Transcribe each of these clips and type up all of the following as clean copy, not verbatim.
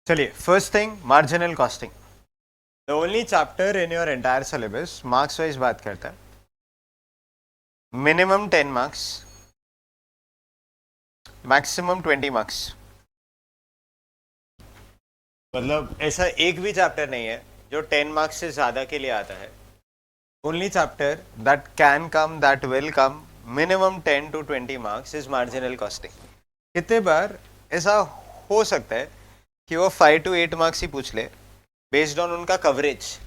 चलिए, first thing marginal costing, the only chapter in your entire syllabus marks wise बात करता है. Minimum 10 marks, maximum 20 marks. मतलब ऐसा एक भी चैप्टर नहीं है जो 10 मार्क्स से ज्यादा के लिए आता है. Only chapter that can come, that will come minimum 10 to 20 marks is marginal costing. कितने बार ऐसा हो सकता है कि वो 5 to 8 मार्क्स ही पूछ ले बेस्ड ऑन उनका coverage,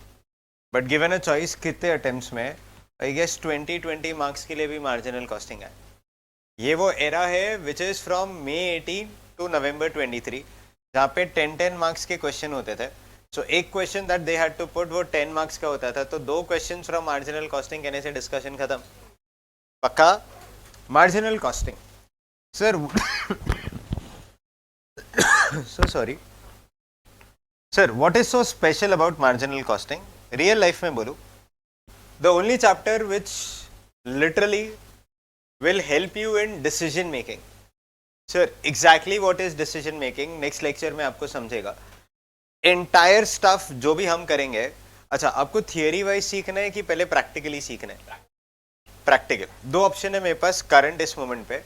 but given a choice कितने अटेम्प्ट्स में, आई गेस 20 मार्क्स के लिए भी मार्जिनल कॉस्टिंग है. ये वो एरा है which is from May 18 to November 23, जहाँ पे 10 मार्क्स के क्वेश्चन होते थे. सो एक question that they had to put वो 10 मार्क्स का होता था, तो 2 क्वेश्चन फ्रॉम मार्जिनल कॉस्टिंग कहने से डिस्कशन खत्म. पक्का. Marginal costing sir so sorry sir, what is so special about marginal costing? Real life में बोलूं, the only chapter which literally will help you in decision making. Sir, exactly what is decision making? Next lecture में आपको समझेगा. Entire stuff जो भी हम करेंगे, अच्छा आपको थियरी वाइज सीखना है कि पहले प्रैक्टिकली सीखना है? प्रैक्टिकल. 2 ऑप्शन है मेरे पास करंट इस मोमेंट पे.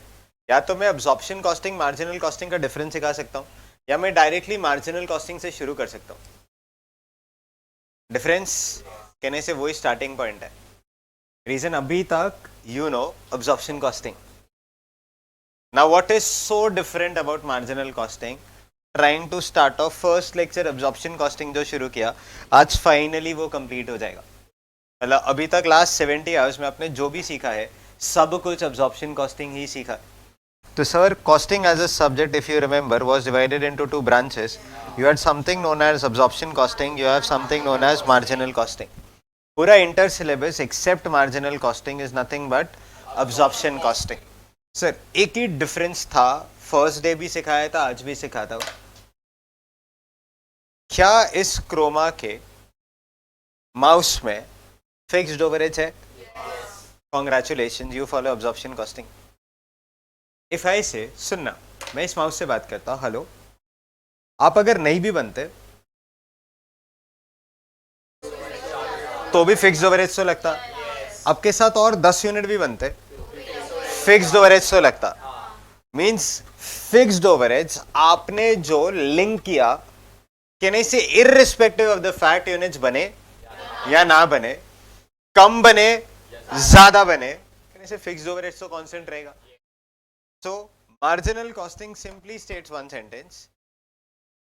या तो मैं अब्जॉर्प्शन कॉस्टिंग मार्जिनल कॉस्टिंग का डिफरेंस सिखा सकता हूँ, या मैं डायरेक्टली मार्जिनल कॉस्टिंग से शुरू कर सकता हूँ. डिफरेंस कहने से वही स्टार्टिंग पॉइंट है. रीजन अभी तक you know absorption costing. Now what is so different about marginal costing? Trying to start off first lecture absorption costing जो शुरू किया, आज फाइनली वो कंप्लीट हो जाएगा. मतलब अभी तक लास्ट 70 आवर्स में आपने जो भी सीखा है सब कुछ absorption costing ही सीखा. तो sir, costing as a subject, if you remember, was divided into 2 branches. You had something known as absorption costing, you have something known as marginal costing. पूरा inter syllabus except marginal costing is nothing but absorption costing. Sir, एक ही difference था, first day भी सिखाया था, आज भी सिखाता हूं. क्या इस क्रोमा के माउस में फिक्स्ड ओवरेज है? Congratulation, you follow absorption costing. If I से, सुनना, मैं इस माउस से बात करता हूं, हेलो, आप अगर नहीं भी बनते तो भी फिक्स्ड ओवरेज तो लगता. आपके साथ और 10 यूनिट भी बनते, फिक्स्ड ओवरेज तो लगता. मींस फिक्स्ड ओवरेज आपने जो लिंक किया, कहने से irrespective of the fact units बने या ना बने, कम बने ज्यादा बने, कहने से फिक्स्ड ओवरेज तो कांस्टेंट रहेगा. सो marginal costing simply states one sentence,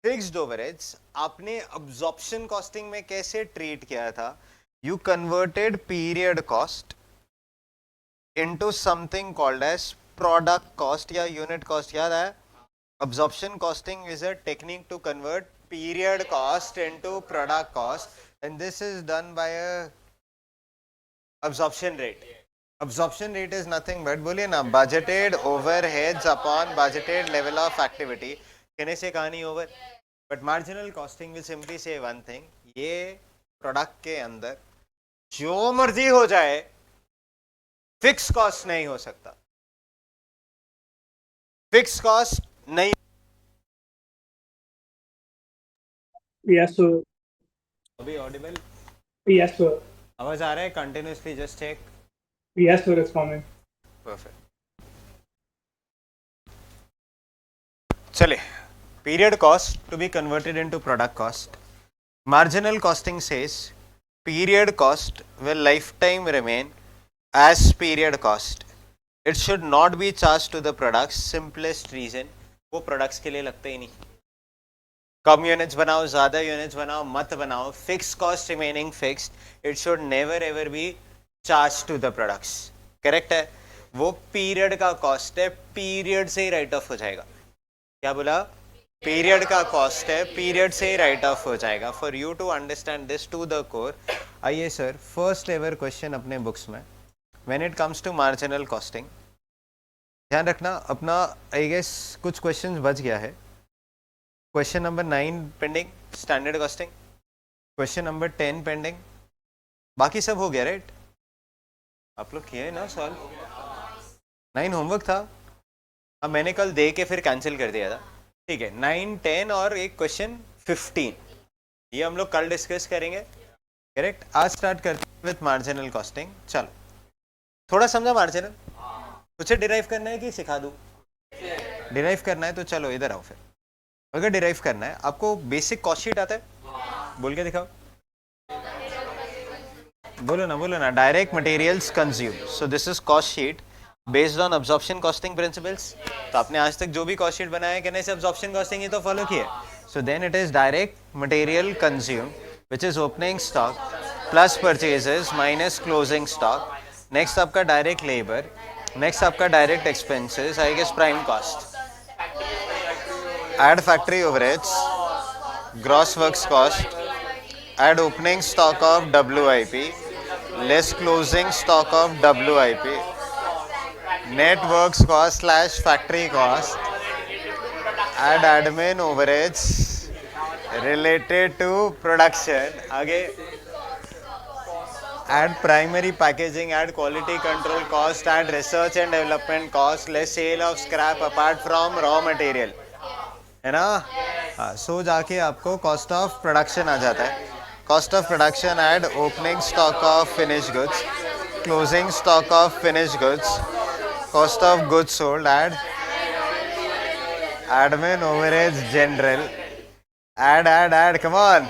fixed ओवरेज आपने अब्जॉर्प्शन कॉस्टिंग में कैसे ट्रीट किया था? You converted period cost into something called as product cost या unit cost. याद है? Absorption costing is a technique to convert period cost into product cost, and this is done by a absorption rate. Absorption rate is nothing but, बोलिए ना, budgeted overheads upon budgeted level of activity. कहने से कहानी over. But marginal costing will simply say one thing, ये product के अंदर जो मर्जी हो जाए फिक्स कॉस्ट नहीं हो सकता. फिक्स कॉस्ट नहीं. Yes, sir. अभी ऑडिबल? Yes, sir. आवाज आ रहा है continuously? Just check. Yes, sir. It's coming. Perfect. चले, period cost to be converted into product cost. Marginal costing says period cost will lifetime remain as period cost. It should not be charged to the products. Simplest reason, वो products के लिए लगते ही नहीं. कम units बनाओ, ज्यादा units बनाओ, मत बनाओ, fix cost remaining fixed. It should never ever be charge to the products. Correct है? वो पीरियड का कॉस्ट है, पीरियड से ही राइट ऑफ हो जाएगा. क्या बोला? पीरियड का कॉस्ट है, पीरियड से ही राइट ऑफ हो जाएगा. For you to understand this to the core, आइए सर, फर्स्ट एवर क्वेश्चन अपने बुक्स में, when it comes to marginal costing, ध्यान रखना अपना, आई गेस कुछ क्वेश्चंस बच गया है. Question number 9 pending, standard costing. Question number 10 pending. बाकी सब हो गया राइट? आप लोग किए ना सॉल्व? 9 होमवर्क था. अब मैंने कल दे के फिर कैंसिल कर दिया था. ठीक है, 9, 10 और एक क्वेश्चन 15, ये हम लोग कल डिस्कस करेंगे। करेक्ट। आज स्टार्ट करते हैं विथ मार्जिनल कॉस्टिंग। चलो, थोड़ा समझा मार्जिनल? कुछ डिराइव करना है कि सिखा दूं? डिराइव करना है तो चलो इधर आओ फिर। अगर डिराइव करना है, आपको बेसिक कॉस्ट शीट आता है? बोल के दिखाओ, बोलो ना। Direct materials consume, so this is cost sheet based on absorption costing principles. तो आपने आज तक जो भी कॉस्ट शीट बनाया है, कहने से अब्जॉर्प्शन कॉस्टिंग ही तो फॉलो किया है। So then it is direct material consume which is opening stock plus purchases minus closing stock. Next आपका डायरेक्ट लेबर, नेक्स्ट आपका direct expenses, I guess prime cost, add factory overheads, gross works cost, add opening stock of WIP, less closing stock of WIP, net works cost slash factory cost, add admin overheads related to production, आगे add primary packaging, add quality control cost, add research and development cost, less sale of scrap apart from raw material, है ना? हाँ, सो जाके आपको cost of production आ जाता है। Cost of production add opening stock of finish goods, closing stock of finish goods, cost of goods sold add admin overheads general add come on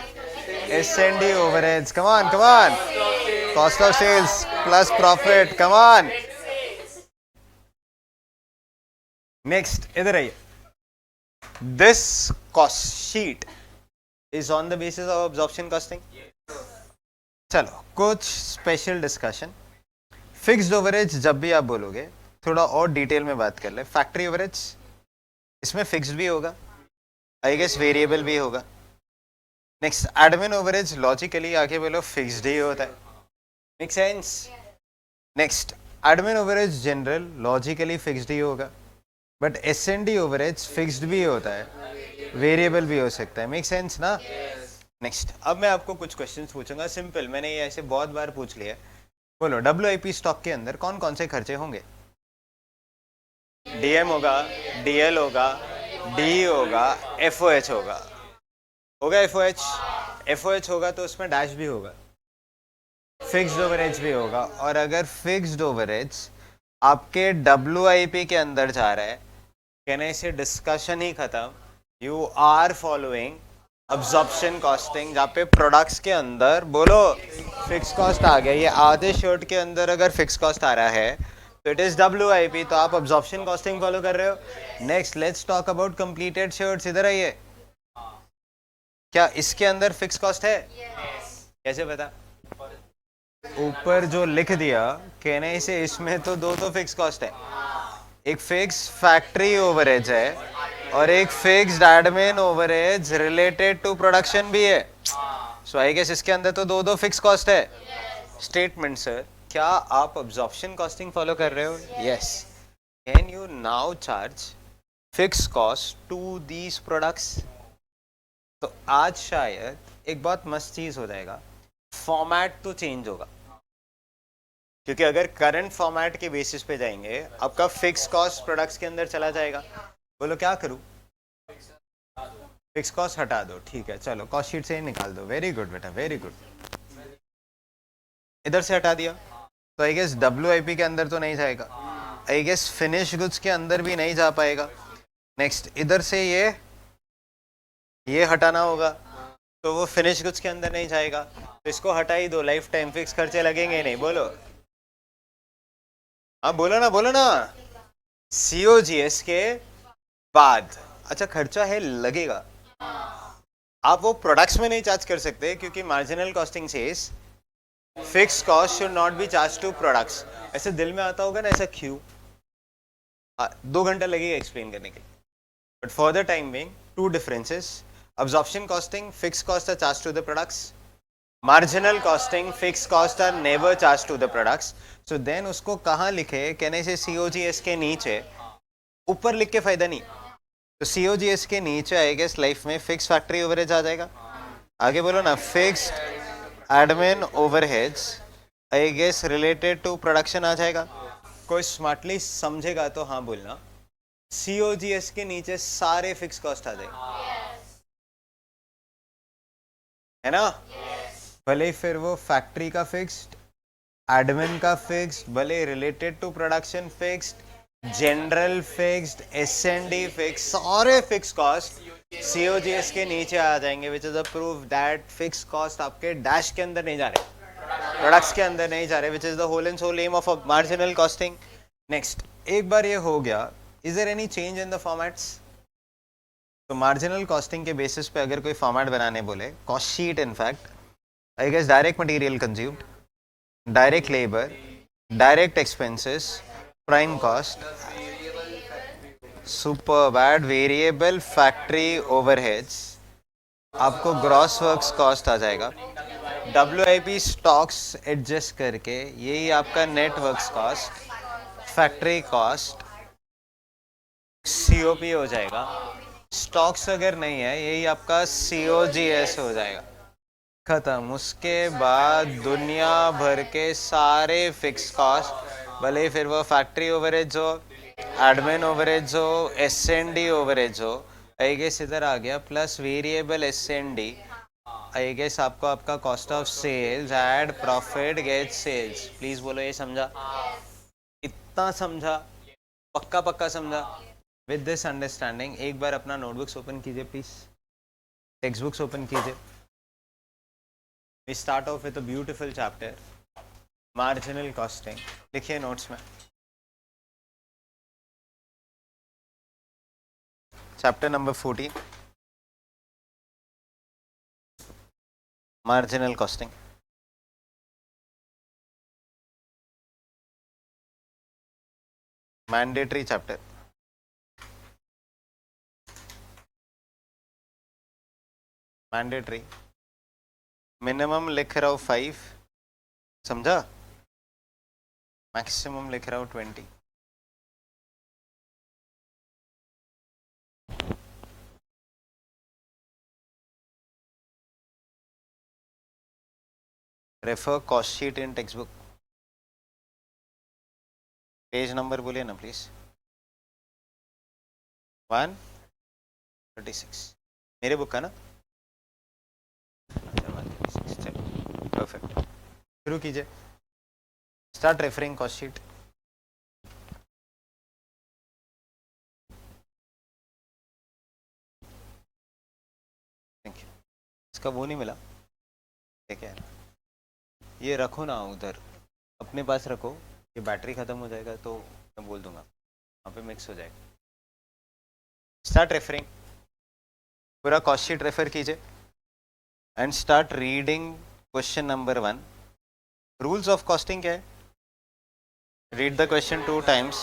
S&D overheads, come on cost of sales plus profit, come on. Next इधर आइए। This cost sheet is on the basis of absorption costing. चलो कुछ special discussion. Fixed ओवरेज जब भी आप बोलोगे, थोड़ा और डिटेल में बात कर ले। फैक्ट्री ओवरेज, इसमें फिक्स्ड भी होगा, आई गेस वेरिएबल भी होगा। नेक्स्ट एडमिन ओवरेज, लॉजिकली आके बोलो फिक्स्ड ही होता है, make sense? Next admin overheads general, logically fixed ही होगा, बट S&D ओवरेज फिक्स्ड भी होता है, वेरिएबल भी हो सकता है, मेक सेंस ना? नेक्स्ट, अब मैं आपको कुछ क्वेश्चंस पूछूंगा सिंपल, मैंने ये ऐसे बहुत बार पूछ लिया। बोलो WIP स्टॉक के अंदर कौन कौन से खर्चे होंगे? DM होगा, DL होगा, DE होगा, FOH होगा। FOH होगा तो उसमें डैश भी होगा, फिक्स्ड ओवरेज भी होगा। और अगर फिक्स्ड ओवरेज आपके WIP के अंदर जा रहा है, कहने से डिस्कशन ही खत्म। You are following absorption costing, जहाँ पे प्रोडक्ट्स के अंदर बोलो फिक्स कॉस्ट आ गया। ये आधे शर्ट के अंदर अगर फिक्स कॉस्ट आ रहा है तो इट इज WIP, तो आप अब्जॉर्प्शन कॉस्टिंग फॉलो कर रहे हो। Next let's talk about completed shirts. इधर आइए, क्या इसके अंदर फिक्स कॉस्ट है? कैसे पता? ऊपर जो लिख दिया, कहने से इसमें तो दो तो फिक्स कॉस्ट है, एक फिक्स फैक्ट्री ओवरहेज है और एक fixed admin overheads related to production भी है। सो आई गेस इसके अंदर तो दो फिक्स कॉस्ट है। स्टेटमेंट सर, क्या आप अब्जॉर्प्शन कॉस्टिंग फॉलो कर रहे हो? Yes. Can you now charge fix cost to these products? तो आज शायद एक बहुत मस्त चीज हो जाएगा, फॉर्मेट तो चेंज होगा, क्योंकि अगर करंट फॉर्मेट के बेसिस पे जाएंगे, आपका फिक्स कॉस्ट प्रोडक्ट्स के अंदर चला जाएगा। बोलो क्या करूं? फिक्स कॉस्ट हटा दो, ठीक है, चलो कॉस्ट शीट से ही निकाल दो। वेरी गुड बेटा, वेरी गुड। इधर से हटा दिया तो आई गेस WIP के अंदर तो नहीं जाएगा, आई गेस फिनिश गुड्स के अंदर भी नहीं जा पाएगा। नेक्स्ट इधर से ये हटाना होगा, तो वो फिनिश गुड्स के अंदर नहीं जाएगा, तो इसको हटा ही दो। लाइफ टाइम फिक्स खर्चे लगेंगे नहीं। बोलो हाँ, बोलो ना। COGS के बाद अच्छा खर्चा है लगेगा, आप वो प्रोडक्ट्स में नहीं चार्ज कर सकते, क्योंकि marginal costing says fix cost should not be charge to products. ऐसे दिल में आता होगा ना, ऐसा क्यों? 2 घंटा लगेगा एक्सप्लेन करने के लिए, but for the time being two differences. Absorption costing fix cost are charge to the products, marginal costing fix cost are never charge to the products. So then उसको कहाँ लिखे? कहने से COGS के नीचे, ऊपर लिख के फायदा नहीं। तो COGS के नीचे आई गेस लाइफ में फिक्स फैक्ट्री ओवरहेज आ जाएगा। आगे बोलो ना, fixed admin overheads I guess related to production आ जाएगा। कोई स्मार्टली समझेगा तो हाँ बोलना। COGS के नीचे सारे फिक्स कॉस्ट आ जाएंगे, है ना? भले फिर वो फैक्ट्री का फिक्स्ड, एडमिन का फिक्स्ड, भले related to production fixed, general fixed, S&D fix, सारे फिक्स कॉस्ट COGS के नीचे आ जाएंगे, which is a proof that fix cost आपके डैश के अंदर नहीं जा रहे, प्रोडक्ट्स के अंदर नहीं जा रहे, which is the whole and sole aim of marginal costing. Next, एक बार ये हो गया, is there any change in the formats? तो मार्जिनल कॉस्टिंग के बेसिस पे अगर कोई फॉर्मेट बनाने बोले, cost sheet in fact, I guess direct material consumed, direct labour, direct expenses, prime cost, super bad, variable factory overheads, आपको ग्रॉस वर्क्स कॉस्ट आ जाएगा, WIP स्टॉक्स एडजस्ट करके यही आपका net works cost, factory cost, COP हो जाएगा. Stocks अगर नहीं है यही आपका COGS हो जाएगा. खत्म. उसके बाद दुनिया भर के सारे फिक्स कॉस्ट, भले फिर वो फैक्ट्री ओवरहेड्स हो, एडमिन ओवरहेड्स हो, S&D ओवरहेड्स हो, आई गेस इधर आ गया, प्लस वेरिएबल S&D, आई गेस आपको आपका cost of sales add profit get sales. Please बोलो ये समझा? इतना समझा? पक्का पक्का समझा? विद दिस अंडरस्टैंडिंग एक बार अपना नोटबुक्स ओपन कीजिए प्लीज, टेक्स्ट बुक्स ओपन कीजिए. We start off with a beautiful chapter, marginal costing. लिखिए नोट्स में, chapter number 14, marginal costing. Mandatory chapter, mandatory. Minimum लिख रहा हूँ 5, समझा? मैक्सिमम लिख रहा हूँ 20. Refer cost sheet in text book. Page number बोलिए ना प्लीज. 136 मेरे बुक का ना? परफेक्ट. शुरू कीजिए. Start referring cost sheet. Thank you. इसका वो नहीं मिला, ठीक है? ये रखो ना उधर, अपने पास रखो. ये बैटरी खत्म हो जाएगा तो मैं बोल दूंगा, वहाँ पे मिक्स हो जाएगा. Start referring. पूरा कॉस्ट शीट रेफर कीजिए and start reading question number 1. Rules of costing क्या है? Read the question 2 times.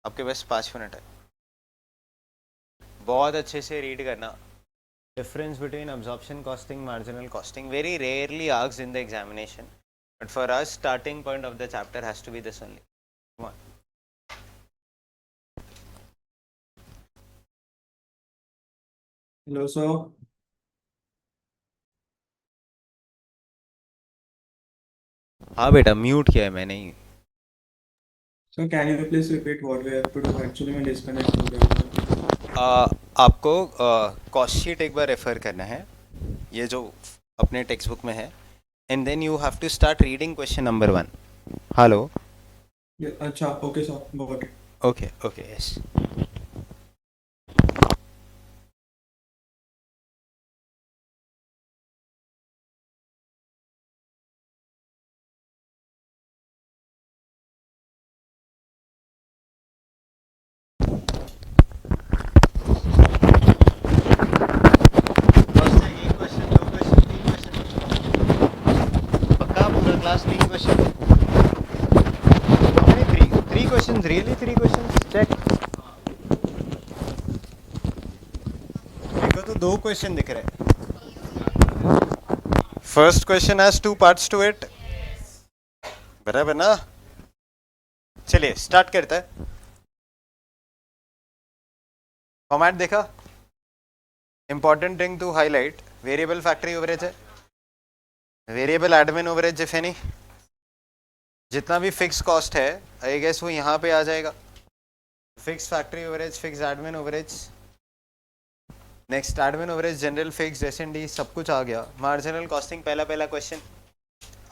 आपके पास 5 मिनट है. बहुत अच्छे से रीड करना. Difference between absorption costing, marginal costing very rarely asked in the examination, but for us starting point of the chapter has to be this only. Come on. Hello, sir. हाँ बेटा, mute किया है मैंने ही. So, can you please repeat what we have to do? Actually, मैं disconnect हो गया था. आपको कॉस्ट शीट एक बार रेफर करना है, ये जो अपने टेक्स्ट बुक में है, and then you have to start reading question number 1. Hello. अच्छा, okay, sir. Got it. Okay okay yes. पक्का पूरा class 3 question? Three questions, really 3 questions? Check. देखो तो 2 क्वेश्चन दिख रहे हैं. First question has 2 parts to it, बराबर ना? चलिए स्टार्ट करता है. फॉर्मेट देखा? Important thing to highlight, variable factory overheads है, variable admin overheads if any, जितना भी फिक्स कॉस्ट है आई गेस वो यहाँ पे आ जाएगा. Fix factory ओवरेज, fix admin ओवरेज, next admin overheads, general fix, S&D सब कुछ आ गया. मार्जिनल कॉस्टिंग पहला क्वेश्चन.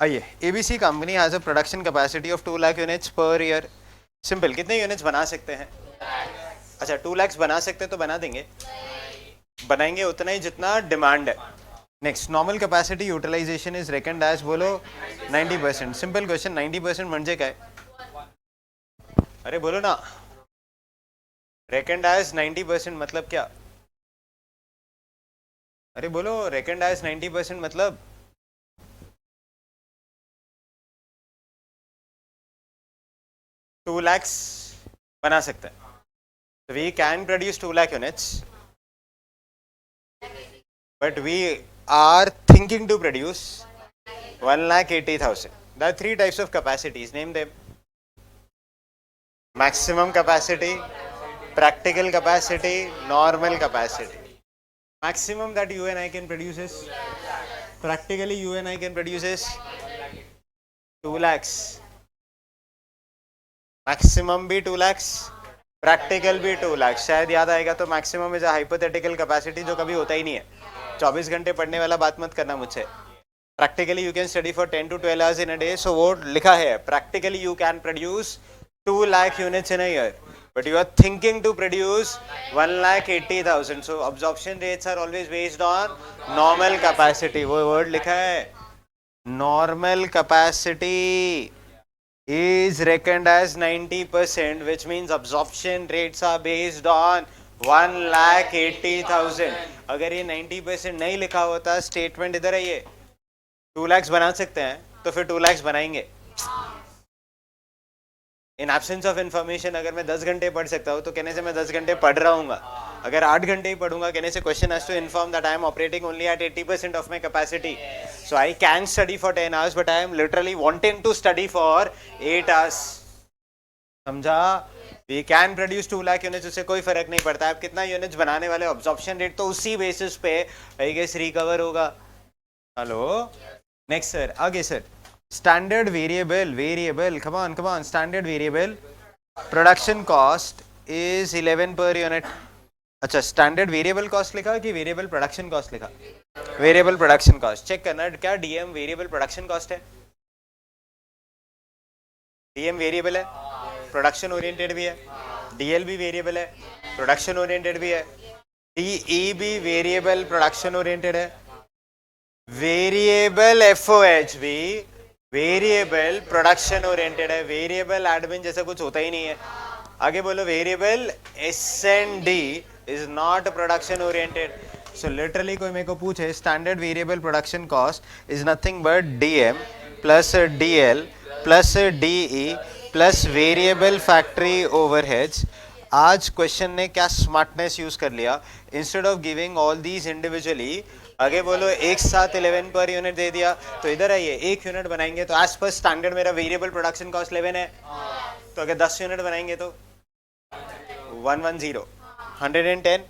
आइए, ABC company has a production capacity of 2 lakh units per year. Simple, कितने यूनिट्स बना सकते हैं? अच्छा 2 लाख बना सकते हैं तो बना देंगे, बनाएंगे उतना ही जितना डिमांड है. Next, normal capacity utilisation is reckoned as, बोलो 90%. सिंपल क्वेश्चन, 90% म्हणजे काय? अरे बोलो ना, रेकन्ड एज 90% मतलब क्या? अरे बोलो, रेकन्ड एज 90% मतलब 2 lakhs बना सकते हैं. We can produce 2 lakh units, but we are thinking to produce 1,80,000. There are 3 types of capacities. Name them. Maximum capacity, practical capacity, normal capacity. Maximum that you and I can produce is, practically you and I can produce is 2 lakhs. Maximum भी 2 lakhs, practical भी 2 lakhs. शायद याद आएगा तो maximum is a hypothetical capacity जो कभी होता ही नहीं है. 24 घंटे पढ़ने वाला बात मत करना मुझसे. Practically you can study for 10 to 12 hours in a day. So वो लिखा है, practically you can produce 2 lakh units in a year, but you are thinking to produce 1,80,000. So absorption rates are always based on normal capacity. वो word लिखा है, normal capacity is reckoned as 90%, which means absorption rates are based on 1,80,000. अगर ये 90% नहीं लिखा होता, statement इधर है, ये 2 lakhs बना सकते हैं तो फिर 2 lakhs बनाएंगे. इन एब्सेंस ऑफ इन्फॉर्मेशन अगर मैं 10 घंटे पढ़ सकता हूँ तो कहने से मैं 10 घंटे पढ़ रहा हूँ. अगर 8 घंटे ही पढ़ूंगा कहने से question has to inform that I am operating only at 80% of my capacity. So I can study for 10 hours, but I am literally wanting to study for 8 hours. समझा? We can produce 2 lakh units, उससे कोई फर्क नहीं पड़ता आप कितना units बनाने वाले. ऑब्जॉर्प्शन रेट तो उसी बेसिस पे आई गेस रिकवर होगा. हेलो, नेक्स्ट सर, आगे sir. Standard variable, come on, standard variable production cost is 11 per unit. अच्छा, standard variable cost लिखा कि variable production cost लिखा? Variable production cost. चेक करना क्या DM variable production cost है? DM variable है, production oriented भी है. DL भी variable है, production oriented भी है. DE भी variable production oriented है. Variable FOH भी वेरिएबल प्रोडक्शन ओरिएंटेड है. वेरिएबल एडमिन जैसा कुछ होता ही नहीं है. आगे बोलो, variable S&D is not production oriented. So literally कोई मेरे को पूछे standard variable production cost is nothing but DM plus DL plus DE plus variable factory overheads. आज क्वेश्चन ने क्या स्मार्टनेस यूज कर लिया, instead of giving all these individually, आगे बोलो एक साथ 11 पर यूनिट दे दिया. तो इधर आइए, 1 यूनिट बनाएंगे तो एज पर स्टैंडर्ड मेरा वेरिएबल प्रोडक्शन कॉस्ट 11 है. तो अगर 10 यूनिट बनाएंगे तो 110, 110.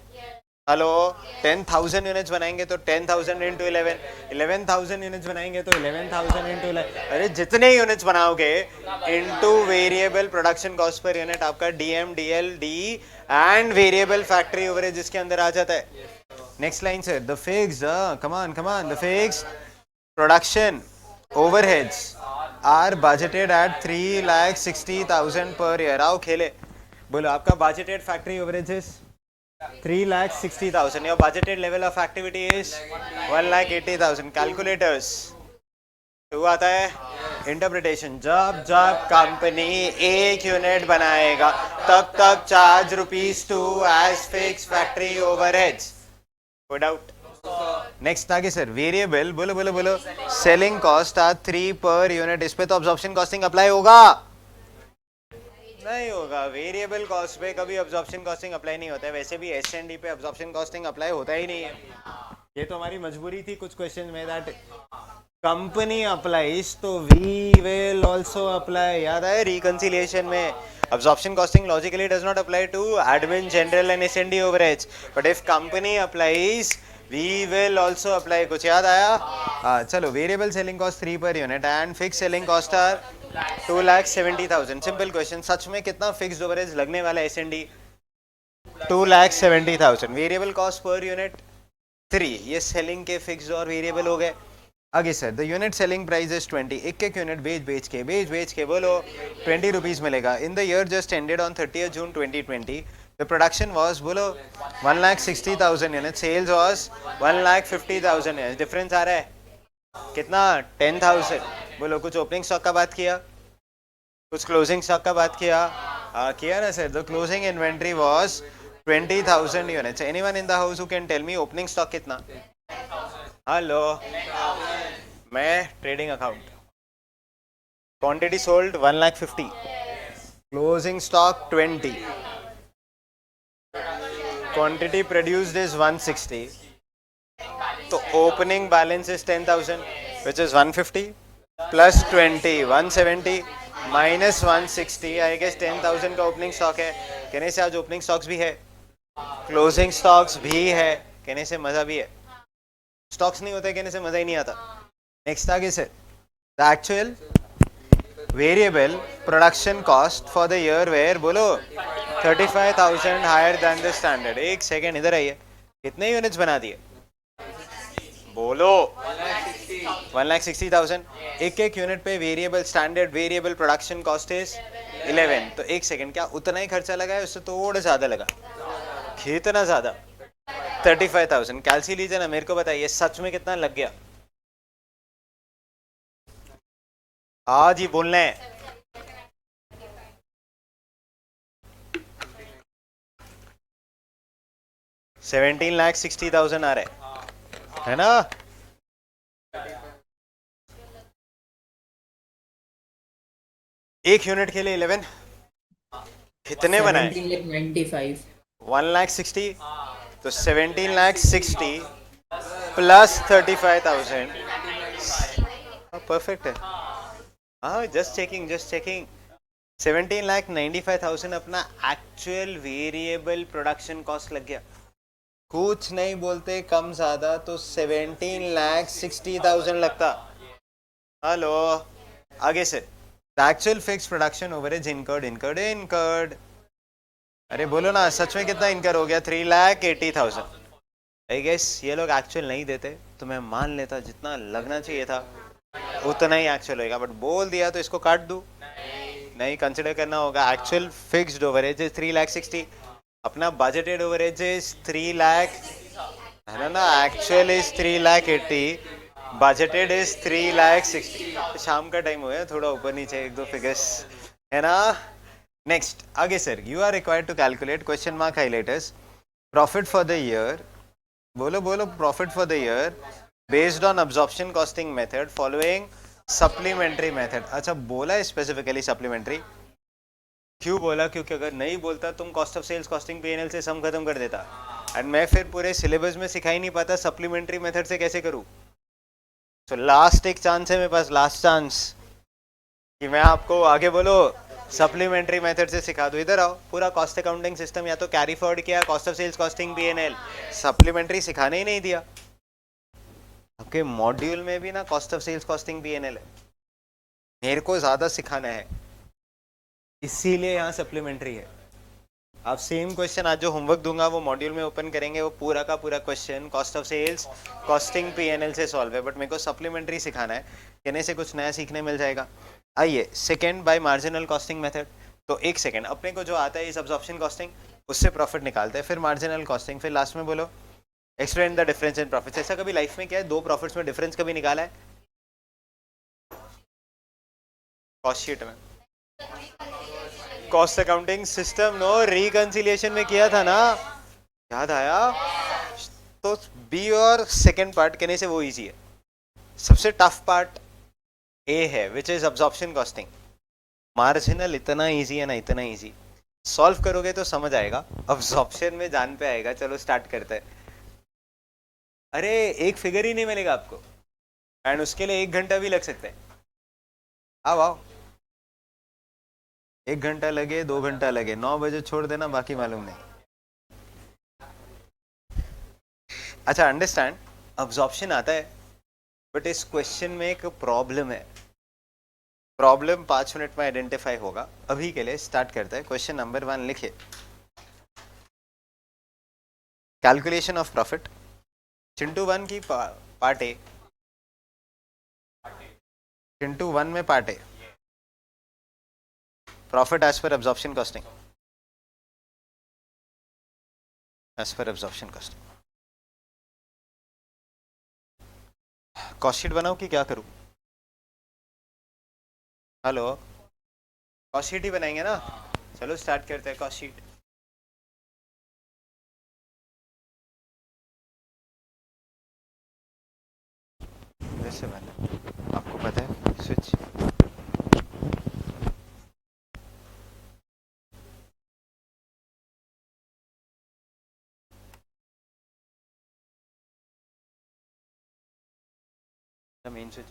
हेलो, 10,000 यूनिट्स बनाएंगे तो 10,000 इंटू 11, 11,000 यूनिट्स बनाएंगे तो 11,000 इंटू 11. अरे जितने यूनिट्स बनाओगे into variable production cost per unit आपका DM, DL, DE and variable factory ओवरेज इसके अंदर आ जाता है. Next line sir, the fixed, come on, the fixed production overheads are budgeted at 3,60,000 per year. आओ खेले, बोलो आपका budgeted factory overhead is 3,60,000. Your budgeted level of activity is 1,80,000. Calculators, तो आता है इंटरप्रिटेशन. जब कंपनी 1 यूनिट बनाएगा तब charge ₹2 as fixed factory overheads. Doubt? Next आगे सर, वेरिएबल, बोलो selling cost are 3 per unit. इस पे तो अब्जॉर्प्शन कॉस्टिंग अप्लाई होगा? नहीं होगा. वेरिएबल कॉस्ट पे कभी अब्जॉर्प्शन कॉस्टिंग अप्लाई नहीं होता है. वैसे भी S&D पे अब्जॉर्प्शन कॉस्टिंग अप्लाई होता ही नहीं है. ये तो हमारी मजबूरी थी कुछ क्वेश्चन में, दैट कंपनी अप्लाइज तो वी विल ऑल्सो अप्लाई. याद है रिकंसिलिएशन में absorption costing logically does not apply to admin, general and S&D overheads, but if company applies we will also apply. कुछ याद आया? हाँ चलो, variable selling cost 3 per unit and fixed selling cost are 2,70,000. Simple question. सच में कितना fixed overheads लगने वाला है S&D? 2,70,000. Variable cost per unit 3. ये सेलिंग के फिक्स्ड और वेरिएबल हो गए. आगे sir, the unit selling price is 20. एक एक यूनिट बेच के बोलो 20 रुपीज मिलेगा. In the year just ended on 30th June 2020, the production was बोलो 1,60,000 unit, sales was 1,50,000 unit. Difference आ रहा है कितना? 10,000. बोलो कुछ ओपनिंग स्टॉक का बात किया, कुछ क्लोजिंग स्टॉक का बात किया. किया ना sir. The closing inventory was 20,000 units. Anyone in the house who can tell me opening stock कितना? हेलो, मैं trading account. Quantity sold 1,50,000, closing stock 20, quantity produced is 160. तो opening balance is 10,000 which is 150 plus 20 170 minus 160. I guess 10,000 का opening stock है. कहने से आज opening stocks भी है, क्लोजिंग स्टॉक्स भी है. कहने से मजा भी है. स्टॉक्स नहीं होते कहने से मजा ही नहीं आता. नेक्स्ट आगे से, the actual variable production cost for the year were बोलो 35,000 हायर देन द स्टैंडर्ड. एक सेकेंड इधर आइए. कितने यूनिट्स बना दिए? बोलो 1,60,000. एक एक यूनिट पे variable standard variable production cost is 11. तो एक सेकेंड, क्या उतना ही खर्चा लगा है? उससे थोड़ा ज्यादा लगा. कितना ज्यादा? 35,000. कैलसी लीजिए ना, मेरे को बताइए सच में कितना लग गया? आज ही बोलना है. $17,60,000 आ रहे है ना? एक यूनिट के लिए 11. कितने बनाए? 17,95. 1,60,000. तो 17,60,000 प्लस 35,000. परफेक्ट है. हाँ, जस्ट चेकिंग 17,95,000 अपना एक्चुअल वेरिएबल प्रोडक्शन कॉस्ट लग गया. कुछ नहीं बोलते कम ज्यादा तो 17,60,000 लगता. हेलो, आगे से, the actual fix production ओवरेज incurred. अरे बोलो ना, सच में कितना इनकर हो गया? 3,80,000. आई गेस ये लोग एक्चुअल नहीं देते तो मैं मान लेता जितना लगना चाहिए था उतना ही एक्चुअल होगा. बट बोल दिया तो इसको काट दूं. नहीं, कंसिडर करना होगा. Actual fixed ओवरेज is 3,60,000. अपना बजटेड ओवरेज इज 3 लाख, है ना? Actual is 3,80,000, budgeted is 3,60,000. शाम का टाइम हो गया, थोड़ा ऊपर नीचे एक दो फिगर्स, है ना? नेक्स्ट आगे sir, you are required to calculate question mark highlighters profit for the year. बोलो profit for the year based on absorption costing method following supplementary method. अच्छा, बोला है स्पेसिफिकली सप्लीमेंट्री. क्यों बोला? क्योंकि अगर नहीं बोलता तुम cost of sales costing P&L से सम खत्म कर देता. एंड मैं फिर पूरे सिलेबस में सिखा ही नहीं पाता सप्लीमेंट्री मेथड से कैसे करूं. तो लास्ट एक चांस है मेरे पास, लास्ट चांस कि मैं आपको आगे बोलो सप्लीमेंट्री मेथड से सिखा दूं. इधर आओ. पूरा कॉस्ट अकाउंटिंग सिस्टम या तो कैरी फॉरवर्ड किया, cost of sales costing P&L, supplementary सिखाने ही नहीं दिया. आपके मॉड्यूल में भी ना cost of sales costing P&L है. मेरे को ज्यादा सिखाना है, इसीलिए यहाँ सप्लीमेंट्री है. आप सेम क्वेश्चन आज जो होमवर्क दूंगा वो मॉड्यूल में ओपन करेंगे, वो पूरा का पूरा question cost of sales costing P&L से सॉल्व है. बट मेरे को सप्लीमेंट्री सिखाना है, कहने से कुछ नया सीखने मिल जाएगा. आइए, second by marginal costing method. तो एक सेकेंड, अपने को जो आता है इस अब्जॉर्प्शन कॉस्टिंग उससे प्रॉफिट निकालते हैं, फिर मार्जिनल कॉस्टिंग, फिर लास्ट में बोलो explain the difference in profits. ऐसा कभी लाइफ में क्या है, दो प्रॉफिट्स में डिफरेंस कभी निकाला है? कॉस्ट शीट में, cost accounting system no reconciliation में किया था ना, याद आया? तो बी और सेकेंड पार्ट कहने से वो इजी है. सबसे टफ पार्ट ए है which is absorption costing. Marginal इतना इजी है ना, इतना इजी. सॉल्व करोगे तो समझ आएगा, अब्जॉर्प्शन में जान पे आएगा. चलो स्टार्ट करते हैं. अरे एक फिगर ही नहीं मिलेगा आपको एंड उसके लिए 1 घंटा भी लग सकता है. आओ 1 घंटा लगे 2 घंटा लगे, 9 बजे छोड़ देना, बाकी मालूम नहीं. अच्छा, अंडरस्टैंड, अब्जॉर्प्शन आता है बट इस क्वेश्चन में एक प्रॉब्लम है. प्रॉब्लम 5 मिनट में आइडेंटिफाई होगा. अभी के लिए स्टार्ट करते हैं. क्वेश्चन नंबर 1 लिखिए. Calculation of profit. चिंटू 1 की पार्ट ए. चिंटू 1 में part A. Profit as per absorption costing. As per absorption costing. Cost sheet बनाओ कि क्या करूं? हेलो, कॉस्ट शीट ही बनाएंगे ना? चलो स्टार्ट करते हैं कॉस्ट शीट. वैसे मैंने आपको पता है स्विच. Main switch.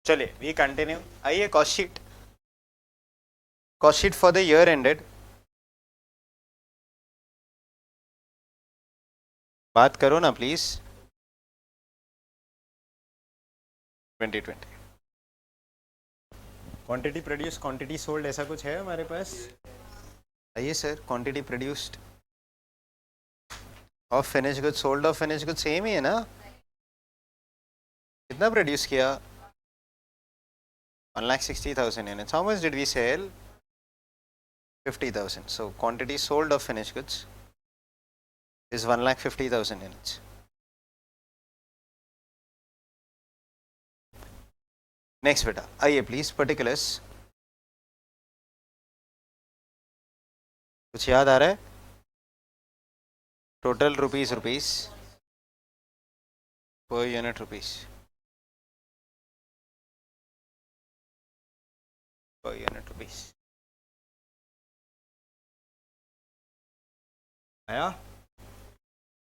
चलिए वी कंटिन्यू. आइए cost sheet. Cost sheet for the year ended. बात करो ना please. 2020 quantity produce quantity sold ऐसा कुछ है हमारे पास? आइए सर. क्वांटिटी प्रोड्यूस्ड और फिनिश गुड सोल्ड और फिनिश गुड सेम ही है ना? कितना प्रोड्यूस किया? 1,60,000 units. How much did we sell? 50,000. So quantity sold of finished goods is 1,50,000 units. Next बेटा आइए प्लीज. पर्टिकुलर्स कुछ याद आ रहा है? Total rupees per unit rupees per unit rupees आया?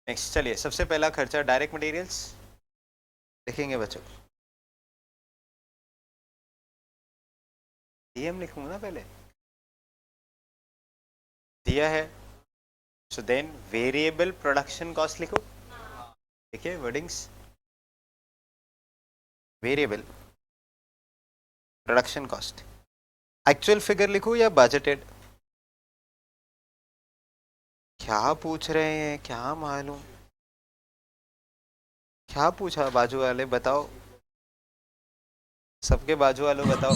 नेक्स्ट चलिए. सबसे पहला खर्चा डायरेक्ट मटेरियल्स लिखेंगे बच्चों. डीएम लिखूंगा ना पहले. दिया है. So then variable production cost लिखो. देखिए wordings. Variable production cost. Actual figure लिखो या बजटेड? क्या पूछ रहे हैं? क्या मालूम क्या पूछा? बाजू वाले बताओ. सबके बाजू वालों बताओ.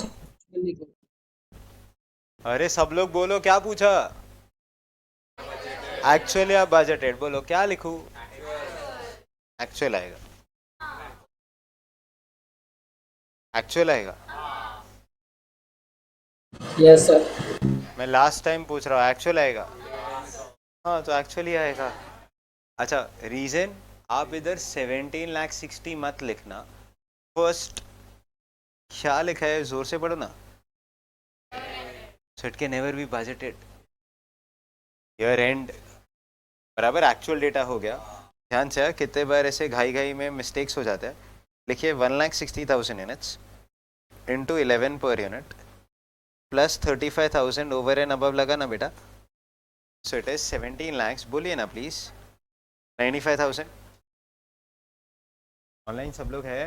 अरे सब लोग बोलो क्या पूछा? एक्चुअल या बजटेड? बोलो क्या लिखूं? एक्चुअल आएगा. एक्चुअल आएगा. Yes sir. मैं लास्ट टाइम पूछ रहा हूँ. एक्चुअल आएगा. हाँ तो एक्चुअली आएगा. अच्छा रीजन आप इधर 17,60,000 मत लिखना. फर्स्ट क्या लिखा है जोर से पढ़ो ना. So it can never be budgeted. Year and बराबर एक्चुअल डेटा हो गया. ध्यान से. कितने बार ऐसे घाई में मिस्टेक्स हो जाते हैं. लिखिए 1,60,000 units into 11 per unit plus 35,000 over and above लगा ना बेटा. So it is 17 lakhs. बोलिए ना प्लीज. 95,000. ऑनलाइन सब लोग है?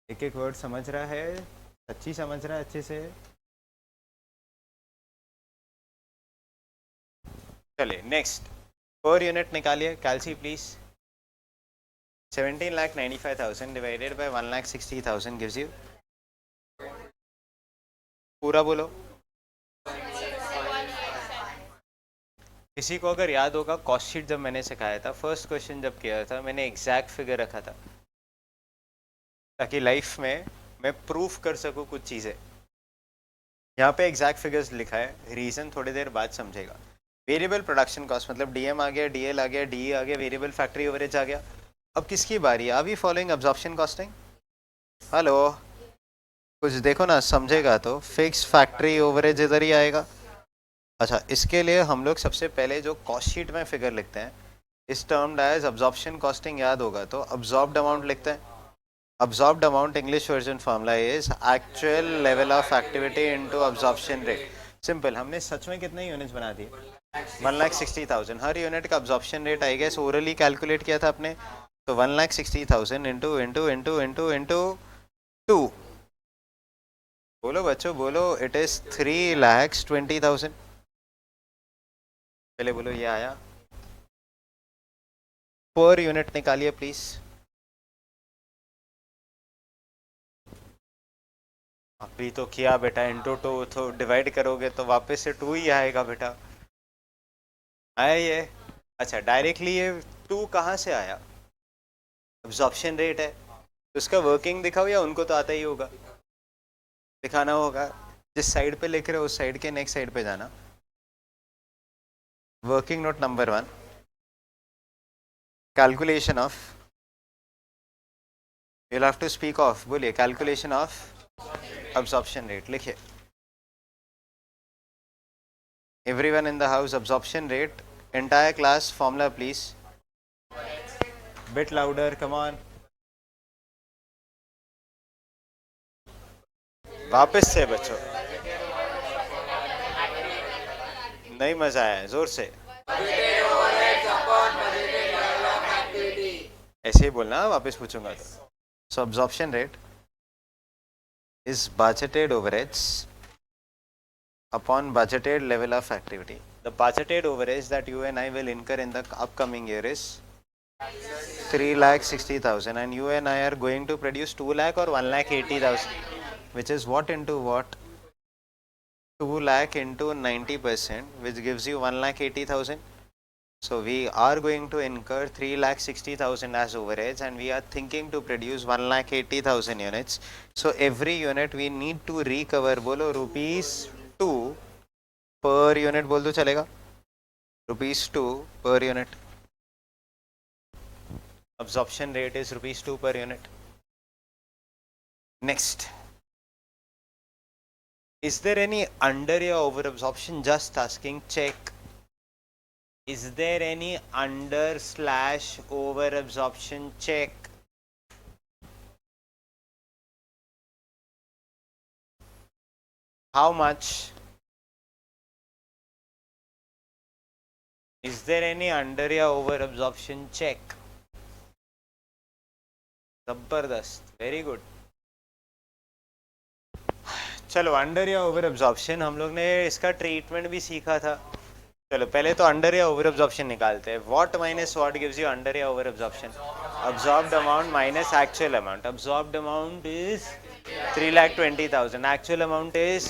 एक एक वर्ड समझ रहा है? सच्ची समझ रहा है अच्छे से? चलिए नेक्स्ट. पर यूनिट निकालिए. कैलसी please. 17,95,000 divided by 1,60,000 gives you. पूरा बोलो. किसी को अगर याद होगा कॉस्ट शीट जब मैंने सिखाया था, फर्स्ट क्वेश्चन जब किया था, मैंने एग्जैक्ट फिगर रखा था ताकि लाइफ में मैं प्रूफ कर सकूं कुछ चीज़ें. यहाँ पे एग्जैक्ट फिगर्स लिखा है. रीज़न थोड़ी देर बाद समझेगा. वेरिएबल प्रोडक्शन कॉस्ट मतलब डीएम आ गया, डीएल आ गया, डीई आ गया, वेरिएबल फैक्ट्री ओवरेज आ गया. अब किसकी बारी है? Are we following absorption costing? Hello कुछ देखो ना, समझेगा तो. फिक्स फैक्ट्री ओवरेज इधर ही आएगा. अच्छा इसके लिए हम लोग सबसे पहले जो कॉस्ट शीट में फिगर लिखते हैं इस टर्म एज अब्जॉर्प्शन कॉस्टिंग. याद होगा तो अब्जॉर्ब्ड अमाउंट लिखते हैं. Absorbed amount English version formula is actual level of activity into absorption rate. Simple. हमने सच में कितने यूनिट्स बना दिए? 1,60,000. हर यूनिट का absorption rate I guess orally calculate किया था आपने, तो 1,60,000 इंटू 2. बोलो बच्चों बोलो, इट इज 3,20,000. पहले बोलो ये आया. पर यूनिट निकालिए प्लीज. अभी तो किया बेटा, इंटू 2 तो डिवाइड करोगे तो वापस से 2 ही आएगा बेटा. आया ये? अच्छा, डायरेक्टली ये 2 कहाँ से आया? एब्जॉर्प्शन रेट है, तो उसका वर्किंग दिखाओ, या उनको तो आता ही होगा, दिखाना होगा. जिस साइड पे लिख रहे हो उस साइड के नेक्स्ट साइड पे जाना. Working note number 1, calculation of, you'll have to speak of. बोलिए कैलकुलेशन ऑफ absorption rate. लिखिए. Everyone in the house, absorption rate. Entire class formula please. Bit louder, come on. वापस से बच्चों, नहीं मजा आया, जोर से ऐसे ही बोलना, वापस पूछूंगा तो. So absorption rate is budgeted overheads upon budgeted level of activity. The budgeted overheads that you and I will incur in the upcoming year is 3,60,000, and you and I are going to produce 2 lakh or 1,80,000, which is what into what? 2 lakh into 90%, which gives you 1,80,000. So we are going to incur 3,60,000 as overheads, and we are thinking to produce 1,80,000 units. So every unit we need to recover. बोलो ₹2 per unit, बोल दो चलेगा. ₹2 per unit. Absorption rate is ₹2 per unit. Next, is there any under or over absorption? Just asking. Check. Is there any under/over absorption? Check. How much? Is there any under or over absorption? Check. जबरदस्त, very good. चलो, under या over absorption हम लोग ने इसका treatment भी सीखा था. चलो पहले तो अंडर या ओवर एब्जॉर्प्शन निकालते हैं. What minus what gives you under या over absorption? Absorbed amount minus actual amount. Absorbed amount is 3,20,000. Actual amount is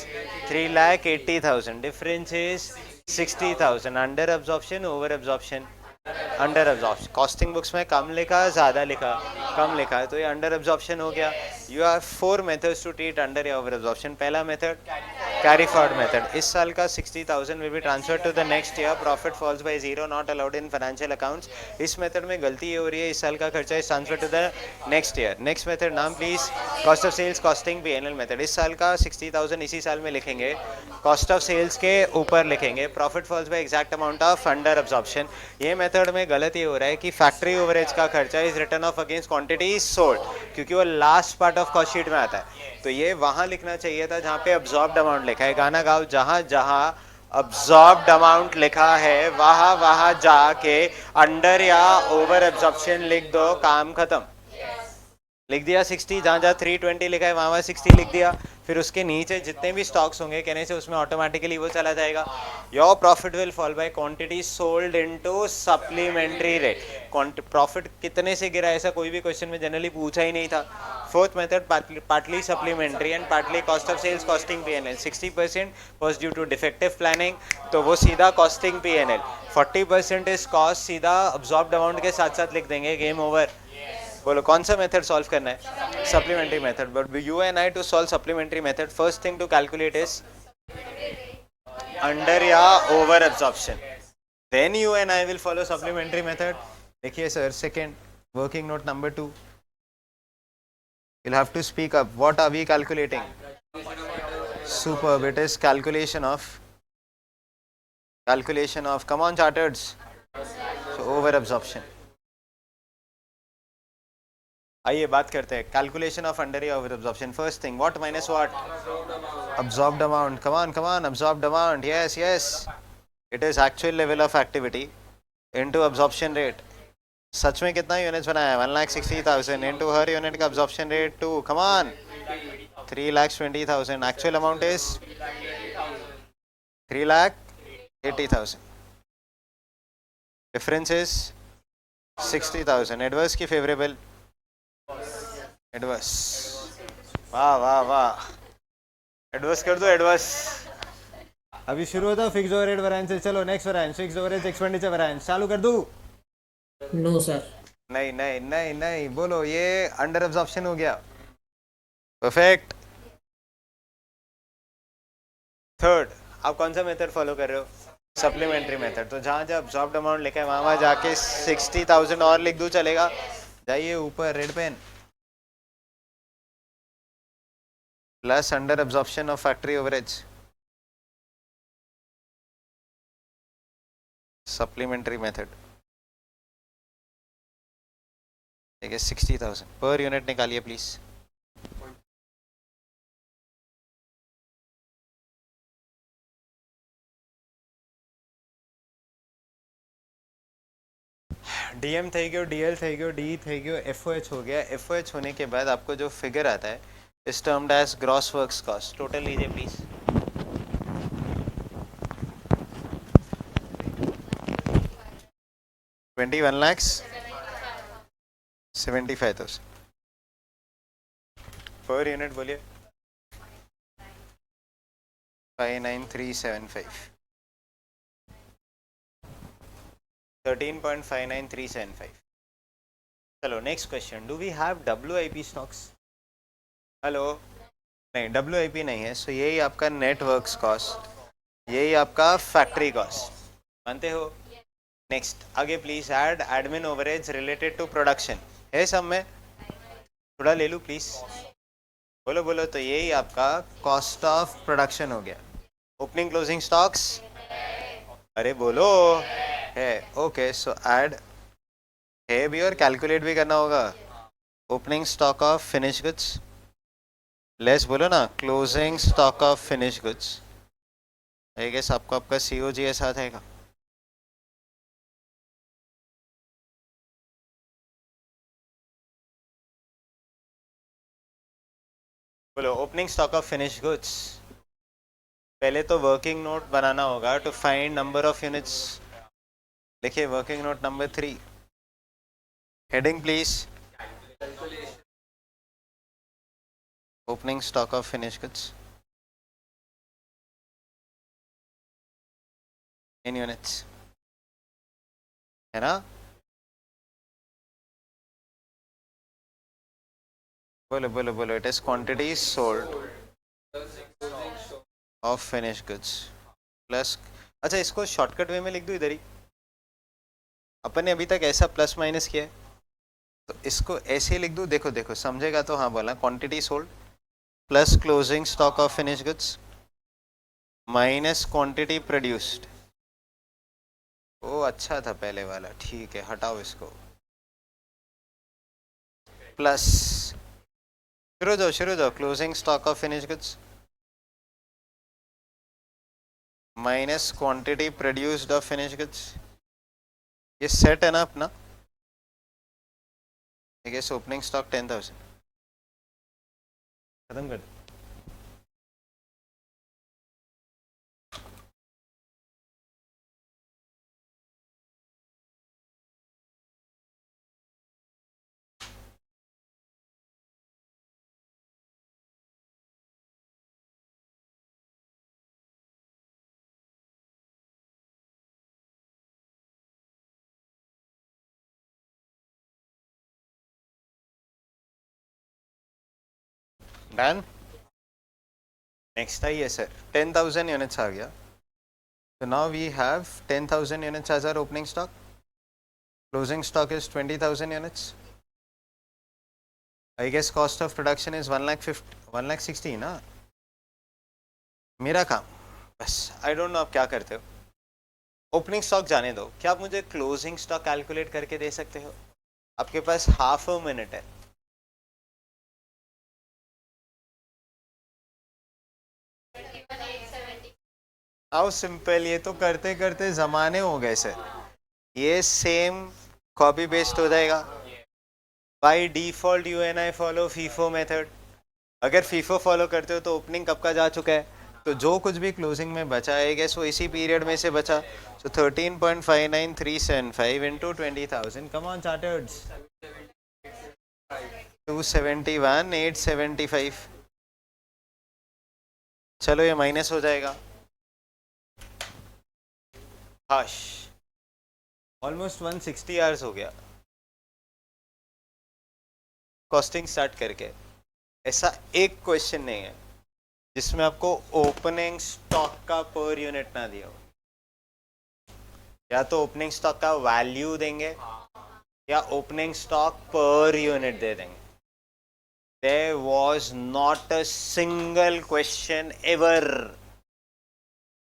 3,80,000. Difference is 60,000. Under absorption, over absorption? Under absorption. Costing books में कम लिखा, ज़्यादा लिखा? कम लिखा है, तो ये अंडर एब्जॉर्प्शन हो गया. You have 4 methods to treat under या ओवर एब्जॉर्प्शन. पहला मेथड कैरी फॉरवर्ड मेथड. इस साल का 60,000 will be transfer to the next year. Profit falls by 0, not allowed in financial accounts. इस मेथड में गलती ये हो रही है, इस साल का खर्चा is transfer to the next year. Next method नाम please, cost of sales costing PNL method. इस साल का 60,000 इसी साल में लिखेंगे, कॉस्ट ऑफ सेल्स के ऊपर लिखेंगे. Profit falls by exact amount of under absorption. ये मेथड में गलत ये हो रहा है कि फैक्ट्री ओवरेज का खर्चा is return of against quantity sold, क्योंकि वो last part of cost sheet में आता है. तो ये वहां लिखना चाहिए था जहां पे अब्जॉर्ब्ड अमाउंट लिखा है. गाना गाओ. जहां जहां अब्जॉर्ब्ड अमाउंट लिखा है वहां वहां जाके अंडर या ओवर एब्जॉर्प्शन लिख दो, काम खत्म. लिख दिया 60, जहाँ जहाँ 320 लिखा है वहाँ 60 लिख दिया. फिर उसके नीचे जितने भी स्टॉक्स होंगे कहने से उसमें ऑटोमेटिकली वो चला जाएगा. Your profit will fall by quantity sold into supplementary rate. Profit कितने से गिरा ऐसा कोई भी क्वेश्चन में जनरली पूछा ही नहीं था. Fourth method partly supplementary and partly cost of sales costing PNL. 60% was due to defective planning, तो वो सीधा कॉस्टिंग पीएनएल. 40% इज कॉस्ट, सीधा अब्जॉर्ब्ड अमाउंट के साथ साथ लिख देंगे, गेम ओवर. बोलो कौन सा मेथड सॉल्व करना है? Supplementary method. But you and I to solve supplementary method, first thing to calculate is under या over absorption. Then you and I will follow supplementary method. देखिए sir, second working note number 2. you'll have to speak up. What are we calculating? Superb. It is calculation of, come on charters. So over absorption. आइए बात करते हैं calculation of under over absorption. First thing, what minus what? Absorbed amount. Come on absorbed amount. Yes yes, it is actual level of activity into absorption rate. सच में कितना units बनाया? 1,60,000 into हर unit का absorption rate 2. Come on, 3,20,000. Actual amount is 3,80,000. Difference is 60,000. Adverse की favourable? Adverse. वाह वाह वाह, एडवर्स कर दो एडवर्स. अभी शुरू होता है फिक्स ओवरहेड वेरिएंस. चलो next variance, fix overhead expenditure variance. चालू कर दूं? No sir. नहीं नहीं नहीं नहीं बोलो, ये अंडर एब्जॉर्प्शन हो गया. परफेक्ट. थर्ड, आप कौन सा मेथड फॉलो कर रहे हो? Supplementary method. तो जहाँ जहाँ अब्जॉर्ब्ड अमाउंट लिखा है वहाँ जाके 60,000 और लिख दूँ चलेगा? जाइए ऊपर red pen. Plus under absorption of factory overheads. Supplementary method. ठीक है, 60,000 पर यूनिट निकालिए प्लीज. डीएम થઈ ગયો, डीएल થઈ ગયો, डी થઈ ગયો, एफओएच हो गया. एफओएच होने के बाद आपको जो फिगर आता है इस termed as gross works cost. Total लीजिए प्लीज. 21,75,000 पर यूनिट. बोलिए. 59375. 13.59375. चलो next question. Do we have WIP stocks? Hello, नहीं WIP नहीं है. सो यही आपका नेटवर्क्स कॉस्ट, यही आपका फैक्ट्री कॉस्ट. मानते हो? नेक्स्ट आगे please. Add admin overheads related to production. है सब में? थोड़ा ले लूँ प्लीज. बोलो बोलो. तो यही आपका कॉस्ट ऑफ प्रोडक्शन हो गया. ओपनिंग क्लोजिंग स्टॉक्स, अरे बोलो. है. ओके, सो ऐड है भी और कैलकुलेट भी करना होगा. Opening stock of finish goods less, बोलो ना, closing stock of finish goods. I guess आपको आपका COGS साथ आएगा. बोलो. Opening stock of finish goods. पहले तो वर्किंग नोट बनाना होगा to find number of units. देखिए working note number 3. Heading please. Opening stock of finish goods in units, है ना? बोलो बोलो बोलो. It is quantity sold of finish goods plus. अच्छा, इसको शॉर्टकट वे में लिख दूँ इधर ही. अपन ने अभी तक ऐसा प्लस माइनस किया है, तो इसको ऐसे ही लिख दूँ. देखो देखो समझेगा तो. हाँ बोला. Quantity sold plus closing stock of finish goods minus quantity produced. ओ अच्छा था पहले वाला. ठीक है, हटाओ इसको. प्लस, शुरू जाओ. Closing stock of finish goods minus quantity produced of finish goods. ये सेट है ना अपना? ठीक है. Opening stock 10,000. खत्म कर. डन. नेक्स्ट आइए सर. 10,000 यूनिट्स आ गया. So now we have 10,000 units as our opening stock. Closing stock is 20,000 units. I guess cost of production is 1,60,000 ना? मेरा काम बस. I don't know आप क्या करते हो. ओपनिंग स्टॉक जाने दो. क्या आप मुझे क्लोजिंग स्टॉक कैलकुलेट करके दे सकते हो? आपके पास हाफ अ मिनट है. हाउ सिंपल, ये तो करते करते जमाने हो गए सर। ये सेम कॉपी पेस्ट हो जाएगा। By default you and I follow FIFO method. अगर फीफो फॉलो करते हो तो ओपनिंग कब का जा चुका है, तो जो कुछ भी क्लोजिंग में बचा है गेस वो इसी पीरियड में से बचा। सो 13.59375 इंटू 20,000, कम ऑन चार्टर्ड्स, 271,875। चलो ये माइनस हो जाएगा। हाश, ऑलमोस्ट 160 आवर्स हो गया कॉस्टिंग स्टार्ट करके। ऐसा एक क्वेश्चन नहीं है जिसमें आपको ओपनिंग स्टॉक का पर यूनिट ना दिया हो। या तो ओपनिंग स्टॉक का वैल्यू देंगे या ओपनिंग स्टॉक पर यूनिट दे देंगे। There was not a single question ever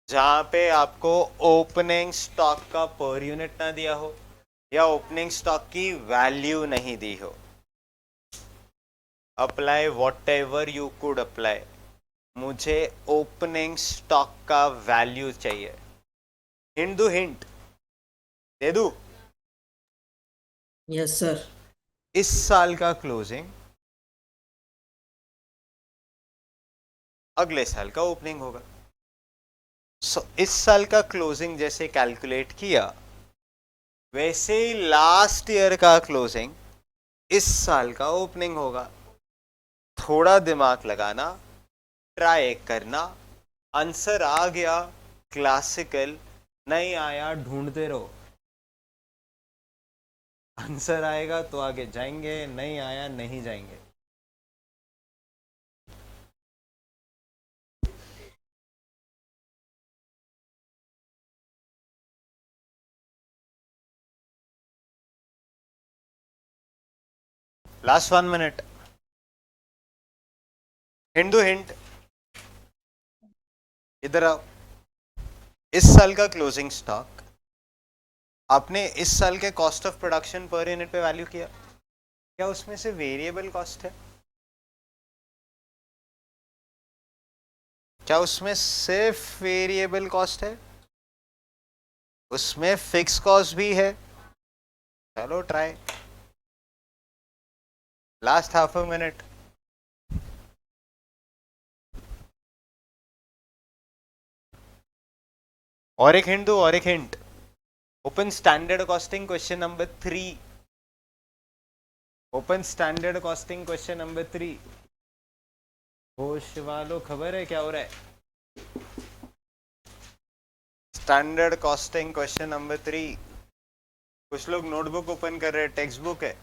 जहां पे आपको ओपनिंग स्टॉक का पर यूनिट ना दिया हो या ओपनिंग स्टॉक की वैल्यू नहीं दी हो। Apply what ever you could apply, मुझे ओपनिंग स्टॉक का वैल्यू चाहिए। हिंट दू, हिंट दे दू। Yes sir. इस साल का क्लोजिंग अगले साल का ओपनिंग होगा। सो इस साल का क्लोजिंग जैसे कैलकुलेट किया वैसे ही लास्ट ईयर का क्लोजिंग इस साल का ओपनिंग होगा। थोड़ा दिमाग लगाना, ट्राई करना, आंसर आ गया क्लासिकल, नहीं आया ढूंढते रहो। आंसर आएगा तो आगे जाएंगे, नहीं आया नहीं जाएंगे। लास्ट 1 मिनट, हिंट दो, हिंट इधर आओ। इस साल का क्लोजिंग स्टॉक आपने इस साल के cost of production per unit पे वैल्यू किया, क्या उसमें से वेरिएबल कॉस्ट है? क्या उसमें सिर्फ वेरिएबल कॉस्ट है? उसमें फिक्स कॉस्ट भी है? चलो try, last half a minute. और एक हिंट दो, और एक hint. Open standard costing question number 3। Open standard costing question number 3। होश वालों खबर है क्या हो रहा है? Standard costing question number 3। कुछ लोग नोटबुक ओपन कर रहे हैं, टेक्स्ट बुक है।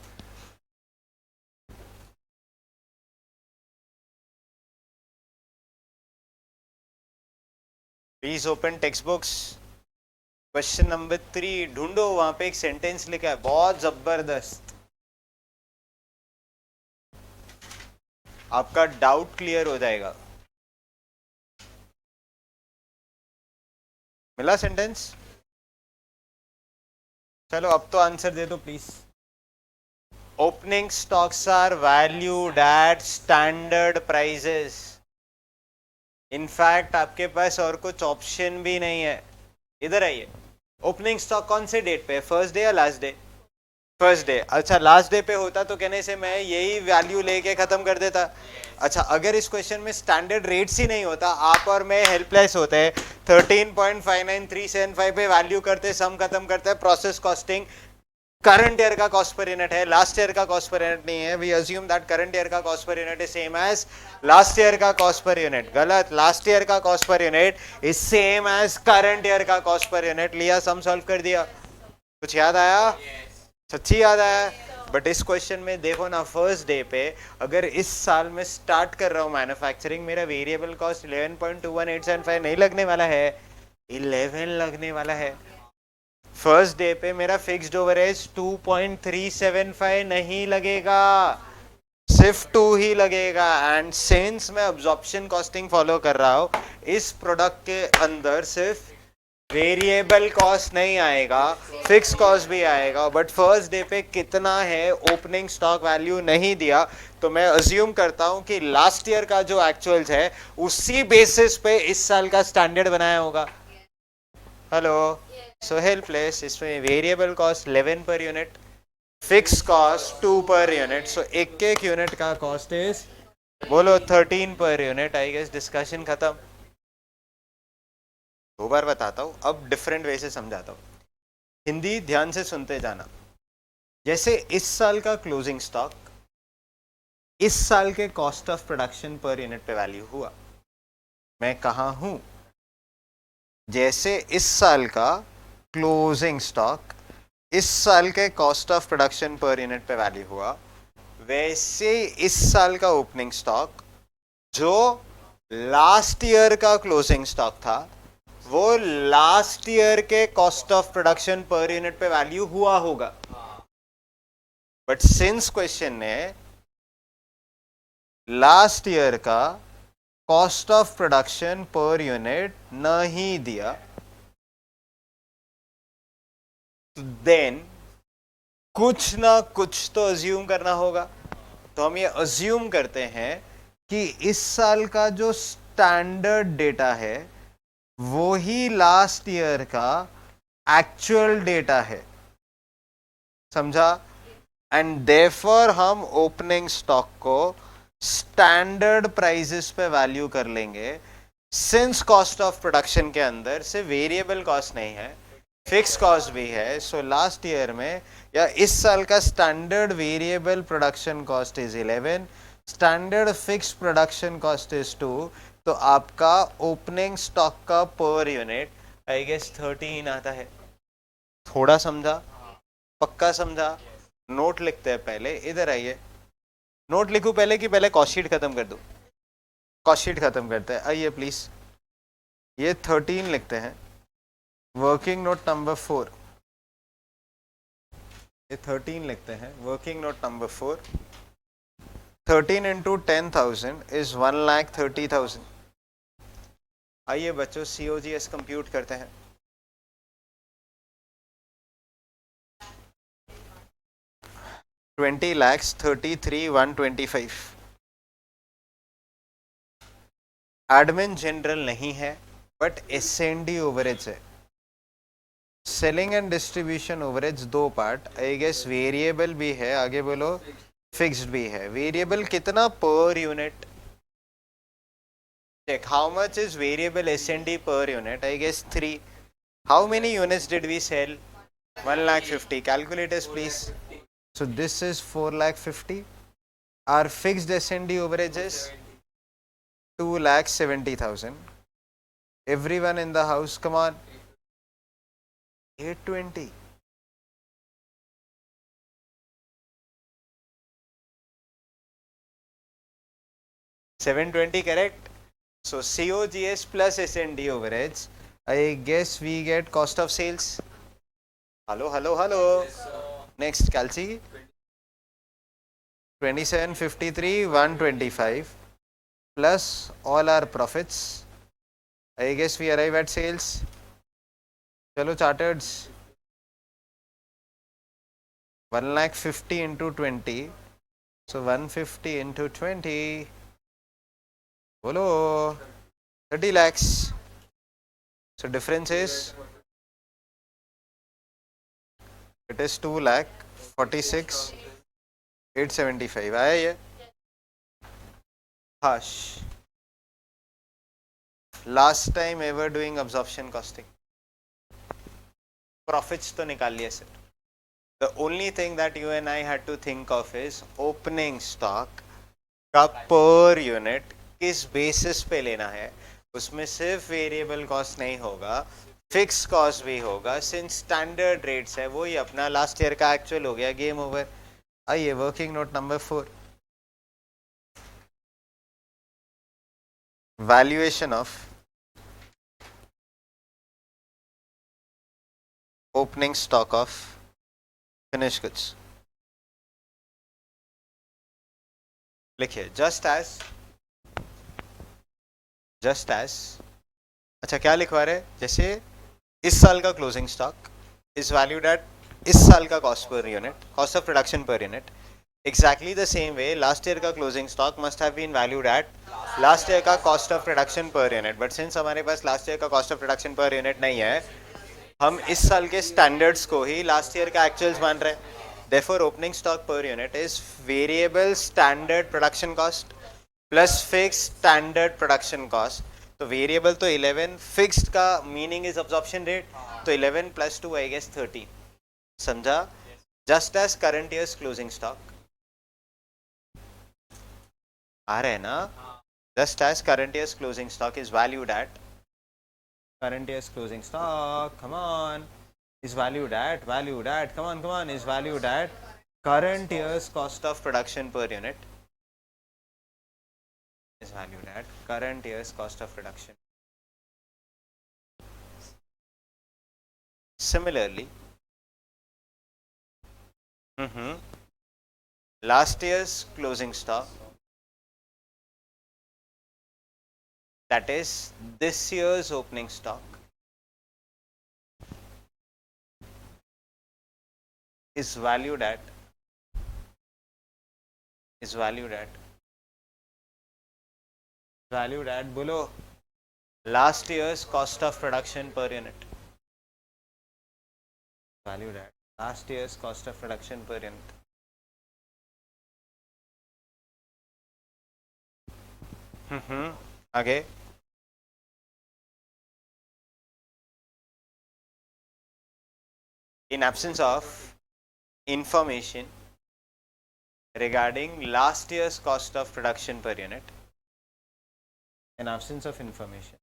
Please open text books. Question number 3 ढूंढो, वहां पे एक सेंटेंस लिखा है बहुत जबरदस्त। आपका डाउट क्लियर हो जाएगा। मिला सेंटेंस? चलो अब तो आंसर दे दो please. Opening stocks are valued at standard prices. In fact आपके पास और कुछ ऑप्शन भी नहीं है। इधर आइए, ओपनिंग स्टॉक कौन से डेट पे है, फर्स्ट डे या लास्ट डे? First day. अच्छा, लास्ट डे पे होता तो कहने से मैं यही वैल्यू लेके खत्म कर देता। अच्छा, अगर इस क्वेश्चन में स्टैंडर्ड रेट्स ही नहीं होता, आप और मैं हेल्पलेस होते हैं। 13.59375 पे वैल्यू करते, सम खत्म करते हैं, प्रोसेस कॉस्टिंग करंट ईयर का कॉस्ट पर यूनिट है, लास्ट ईयर का कॉस्ट पर यूनिट नहीं है। We assume that current year का cost per unit is same as last year का कॉस्ट पर यूनिट। गलत, लास्ट ईयर का cost per unit is same as current year का cost per unit. लिया, sum solve कर दिया। कुछ याद आया? सच्ची याद आया? बट इस क्वेश्चन में देखो ना, फर्स्ट डे पे अगर इस साल में स्टार्ट कर रहा हूं मैन्युफैक्चरिंग, मेरा वेरिएबल कॉस्ट 11.21875 नहीं लगने वाला है, 11 लगने वाला है। फर्स्ट डे पे मेरा फिक्स्ड ओवरहेड 2.375 नहीं लगेगा, सिर्फ 2 ही लगेगा। एंड सिंस मैं अब्जॉर्प्शन कॉस्टिंग फॉलो कर रहा हूं, इस प्रोडक्ट के अंदर सिर्फ वेरिएबल कॉस्ट नहीं आएगा, फिक्स कॉस्ट भी आएगा। बट फर्स्ट डे पे कितना है ओपनिंग स्टॉक वैल्यू नहीं दिया, तो मैं अज्यूम करता हूं कि लास्ट ईयर का जो एक्चुअल्स है उसी बेसिस पे इस साल का स्टैंडर्ड बनाया होगा। हेलो सोहेल प्लेस, इसमें variable cost 11 per unit, fix cost 2 per unit, सो एक एक यूनिट का कॉस्ट इज बोलो 13 per unit. I guess discussion खत्म। दो बार बताता हूँ, अब डिफरेंट वे से समझाता हूँ। हिंदी ध्यान से सुनते जाना। जैसे इस साल का क्लोजिंग स्टॉक इस साल के cost of production per unit पे वैल्यू हुआ। मैं कहाँ हूं? जैसे इस साल का क्लोजिंग स्टॉक इस साल के cost of production per unit पे वैल्यू हुआ, वैसे इस साल का ओपनिंग स्टॉक जो लास्ट ईयर का क्लोजिंग स्टॉक था वो लास्ट ईयर के cost of production per unit पे वैल्यू हुआ होगा। बट सिंस क्वेश्चन ने लास्ट ईयर का cost of production per unit नहीं दिया, देन कुछ ना कुछ तो अज्यूम करना होगा। तो हम ये अज्यूम करते हैं कि इस साल का जो स्टैंडर्ड डेटा है वो ही लास्ट ईयर का एक्चुअल डेटा है। समझा? एंड देयरफॉर हम ओपनिंग स्टॉक को स्टैंडर्ड प्राइसेस पे वैल्यू कर लेंगे। सिंस कॉस्ट ऑफ प्रोडक्शन के अंदर से वेरिएबल कॉस्ट नहीं है, फिक्स कॉस्ट भी है, सो लास्ट ईयर में या इस साल का standard variable production cost is 11, standard fix production cost is 2, तो आपका ओपनिंग स्टॉक का पर यूनिट आई गेस 13 आता है। थोड़ा समझा? पक्का समझा? नोट लिखते हैं पहले, इधर आइए। नोट लिखूं पहले कि पहले कॉस्ट शीट खत्म कर दूं? कॉस्ट शीट खत्म करते हैं, आइए प्लीज। ये 13 लिखते हैं, वर्किंग नोट नंबर 4। ये 13 लिखते हैं, working note number 4। 13 into 10,000 is 1,30,000। आइए बच्चों COGS कंप्यूट करते हैं। $20,33,125। एडमिन जनरल नहीं है बट S&D ओवरेज है। सेलिंग एंड डिस्ट्रीब्यूशन ओवरेज दो पार्ट, आई गेस वेरिएबल भी है, आगे बोलो फिक्स्ड भी है। वेरिएबल कितना per unit? check how much is variable S&D per unit. I guess 3. How many units did we sell? 1,50,000. Calculators please. So this is 4,50,000. Our fixed S&D overage is 2,70,000. Everyone in the house, come on. 820. $720 correct? So COGS plus S&D overage. I guess we get cost of sales. Hello, hello, hello. Next, calci. 2753,125 plus all our profits. I guess we arrive at sales. Chalo charters. 1,50,000 into 20. So 150 into 20. Bolo 30 lakhs. So difference is it is 2,46,875. आया ये? Hush. Last time ever doing absorption costing. Profits तो निकाल लिए sir. The only thing that you and I had to think of is opening stock का per unit किस basis पे लेना है। उसमें सिर्फ वेरिएबल कॉस्ट नहीं होगा, फिक्स कॉस्ट भी होगा। सिंस स्टैंडर्ड रेट्स है वही अपना लास्ट ईयर का एक्चुअल हो गया, गेम ओवर। आइए working note number 4, valuation of opening stock of finish goods. लिखिए जस्ट एज अच्छा क्या लिखवा रहे? जैसे इस साल का closing stock is valued at इस साल का cost per unit, cost of production per unit. Exactly the same way last year का closing stock must have been valued at last year का cost of production per unit. But since हमारे पास last year का cost of production per unit नहीं है, हम इस साल के स्टैंडर्ड्स को ही लास्ट ईयर का एक्चुअल्स मान रहे हैं. Therefore, opening stock per unit is variable standard production cost plus fixed standard production cost. तो variable तो 11, fixed का meaning is absorption rate. तो 11 plus 2 I guess 13. समझा? Just as current year's closing stock. आ रहे हैं ना? Just as current year's closing stock is valued at. Current year's closing stock. Come on. Is valued at, come on, is valued at current year's cost of production per unit. Is valued at current year's cost of production. Similarly, last year's closing stock, that is this year's opening stock, is valued at below last year's cost of production per unit. Valued at last year's cost of production per unit. Okay. In absence of information regarding last year's cost of production per unit, in absence of information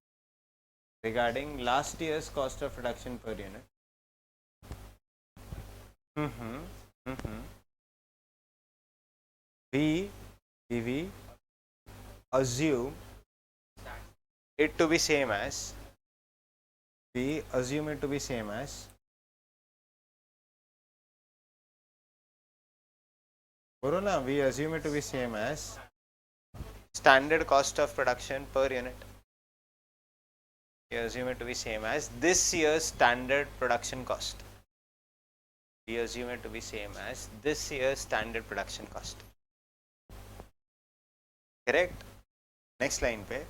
regarding last year's cost of production per unit, we assume it to be same as, we assume it to be same as standard cost of production per unit. We assume it to be same as this year's standard production cost. We assume it to be same as this year's standard production cost. Correct? Next line pe.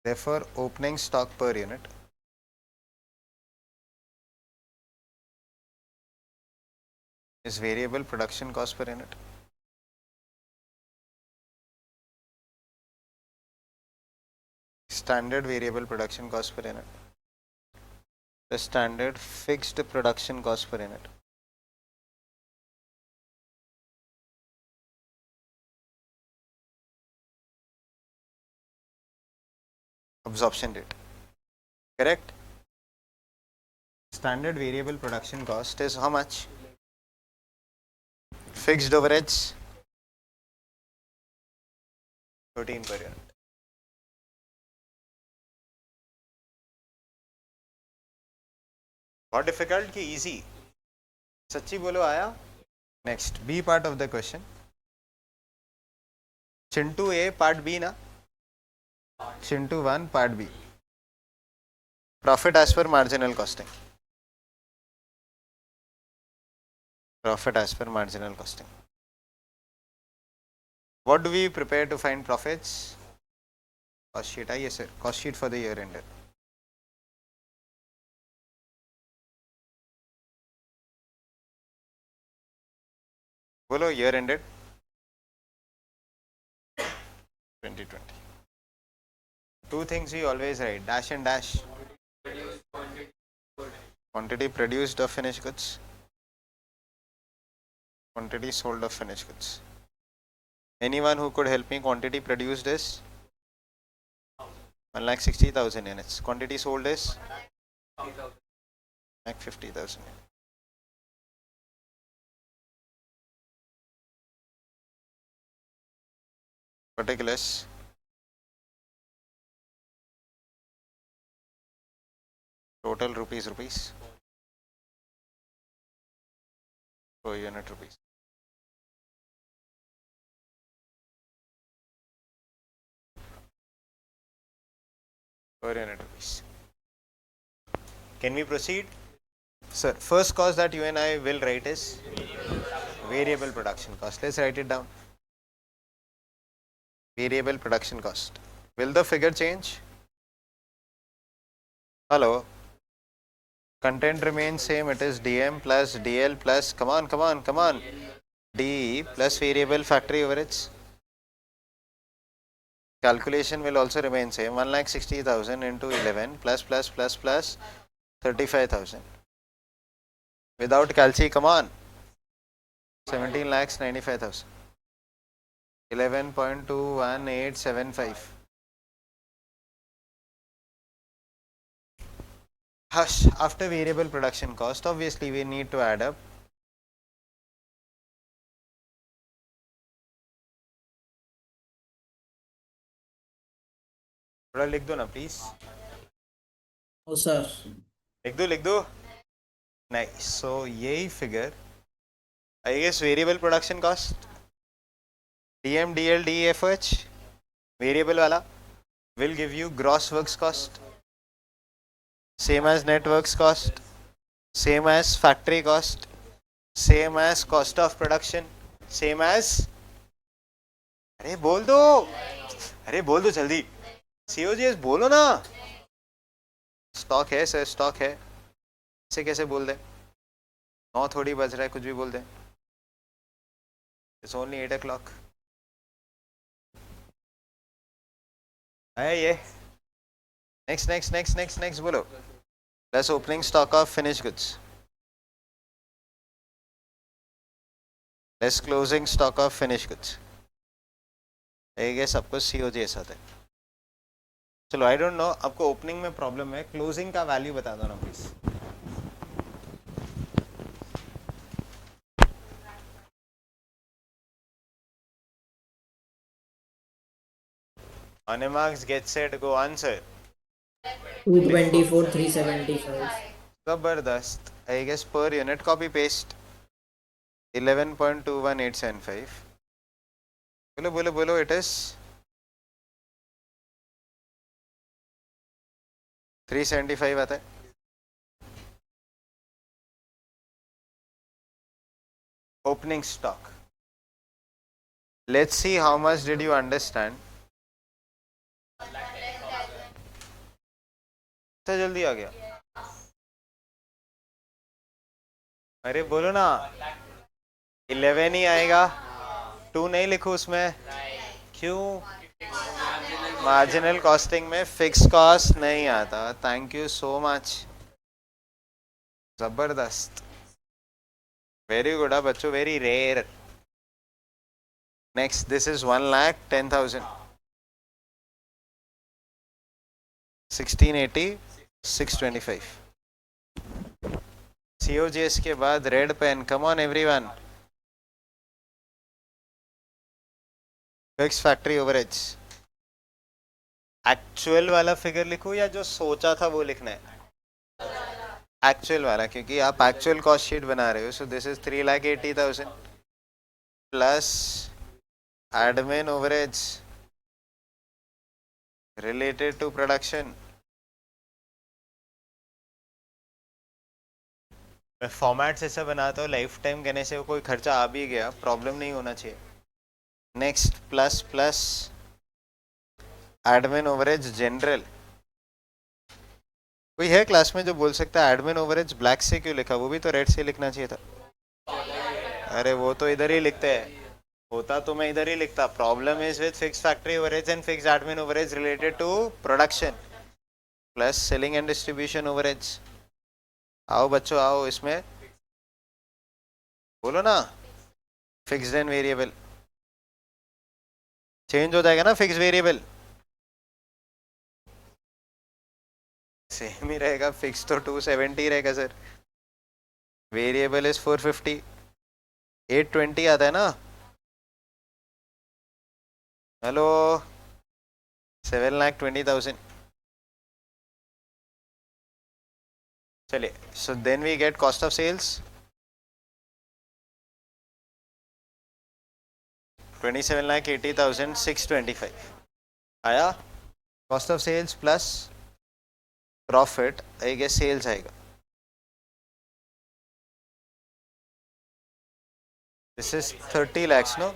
Therefore, opening stock per unit is variable production cost per unit. Standard variable production cost per unit. The standard fixed production cost per unit. Absorption rate. Correct? Standard variable production cost is how much? Fixed overheads 13 per unit. बहुत difficult कि easy? सच्ची बोलो आया? Next B part of the question. Chintu A part B ना? Chintu 1 part B. Profit as per marginal costing. Profit as per marginal costing. What do we prepare to find profits? Cost sheet. Yes sir. Cost sheet for the year ended. बोलो year ended 2020. Two things we always write, dash and dash. Quantity produced of finished goods, quantity sold of finished goods. Anyone who could help me? Quantity produced is 1,60,000 units. Quantity sold is 50,000. Particulars. Total rupees per unit rupees. Per unit rupees. Can we proceed? Sir, first cost that you and I will write is variable production cost. Let's write it down. Variable production cost. Will the figure change? Hello. Content remains same. It is DM plus DL plus, come on. D plus variable factory overheads. Calculation will also remain same. 1,60,000 into 11 plus 35,000. Without calci, come on. 17,95,000. 11.21875. Hush. After variable production cost, obviously we need to add up थोड़ा लिख दो ना please. No, sir. लिख दो. Nice. So यही figure, I guess variable production cost, DM, DL, DFH, variable वाला will give you gross works cost, same as net works cost, same as factory cost, same as cost of production, same as, अरे बोल दो जल्दी. COGS बोलो ना. Stock है sir, stock है. इसे कैसे बोल दे? 9 थोड़ी बज रहा है, कुछ भी बोल दे. It's only 8 o'clock. है ये. Next बोलो. Less opening stock of finished goods. Less closing stock of finished goods. I guess आपको COGS आता है. चलो, I don't know आपको ओपनिंग में प्रॉब्लम है, क्लोजिंग का वैल्यू बता दो ना please. On a marks, get set, go, answer. 224, 375. जबरदस्त. I guess per unit copy paste 11.21875. बोलो it is 375 आता है. Opening stock. Let's see how much did you understand. तो जल्दी आ गया. अरे बोलो ना. 11 ही आएगा. 2 नहीं लिखो उसमें. क्यों? मार्जिनल कॉस्टिंग में फिक्स कॉस्ट नहीं आता. Thank you so much. जबरदस्त. वेरी गुड बच्चों, very rare. Next, this is 1,10,000. 1680, 625. COGS के बाद red pen. Come on everyone. Fix factory overheads. Actual वाला फिगर लिखो या जो सोचा था वो लिखना है? एक्चुअल वाला, क्योंकि आप एक्चुअल कॉस्ट शीट बना रहे हो. So this is 3,80,000 plus admin overheads related to production. मैं फॉर्मेट ऐसा बनाता हूँ, लाइफ टाइम कहने से कोई खर्चा आ भी गया प्रॉब्लम नहीं होना चाहिए. Next, plus admin overheads general. कोई है क्लास में जो बोल सकता है एडमिन ओवरेज ब्लैक से क्यों लिखा? वो भी तो रेड से लिखना चाहिए था. अरे वो तो इधर ही लिखते हैं. होता तो मैं इधर ही लिखता. Problem is with fix factory overheads and fix admin overheads related to production plus selling and distribution overheads. आओ बच्चों आओ, इसमें बोलो ना. फिक्स्ड एंड वेरिएबल चेंज हो जाएगा ना. फिक्स वेरिएबल सेम ही रहेगा. फिक्स तो 270 रहेगा सर. Variable is 450. 820 आता है ना. हेलो, 7,20,000. चलिए, so then we get cost of sales 27,80,625 आया. Cost of sales plus profit, I guess sales आएगा. This is 30 lakhs no.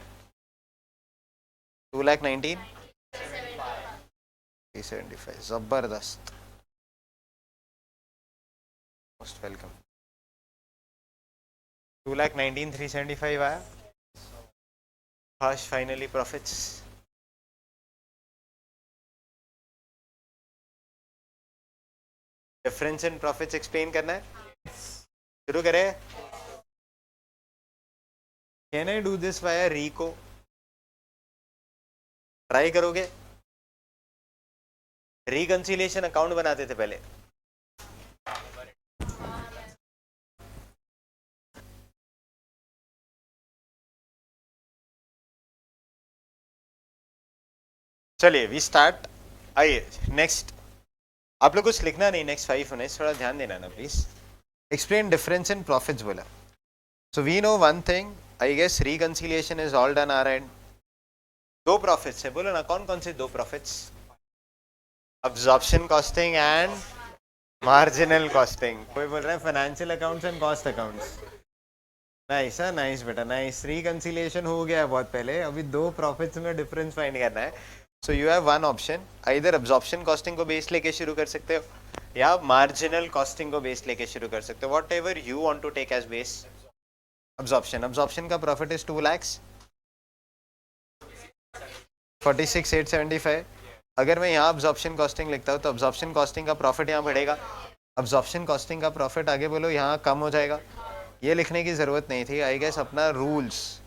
2,19,375. जबरदस्त. Most welcome. 2,19,375 आया। Harsh finally profits. Difference in profits explain करना है, शुरू करें। Can I do this via reco? Try करोगे? Reconciliation account बनाते थे पहले। चलिए वी स्टार्ट। आइए नेक्स्ट। आप लोग कुछ लिखना नहीं नेक्स्ट 5 मिनट्स, थोड़ा ध्यान देना ना please. Explain difference in profits बोला। So we know one thing, I guess reconciliation is all done our end. दो प्रॉफिट्स है, बोलो ना कौन कौन से दो profits? Absorption costing and marginal costing. कोई बोल रहा है financial accounts and cost accounts. Nice है, नाइस बेटा नाइस। रिकंसिलिएशन हो गया है बहुत पहले, अभी दो प्रॉफिट्स में डिफरेंस फाइंड करना है। So you have one option, इधर अब्जॉर्प्शन कॉस्टिंग को बेस लेके शुरू कर सकते हो या मार्जिनल कॉस्टिंग को बेस लेके शुरू कर सकते हो, whatever you want to take as base. Absorption का प्रॉफिट इज 2,46,875। अगर मैं यहाँ अब्जॉर्प्शन कॉस्टिंग लिखता हूँ तो अब्जॉर्प्शन कॉस्टिंग का प्रॉफिट यहाँ बढ़ेगा, अब्जॉर्प्शन कॉस्टिंग का प्रॉफिट आगे बोलो यहाँ कम हो जाएगा। ये लिखने की जरूरत नहीं थी, आई गेस अपना रूल्स,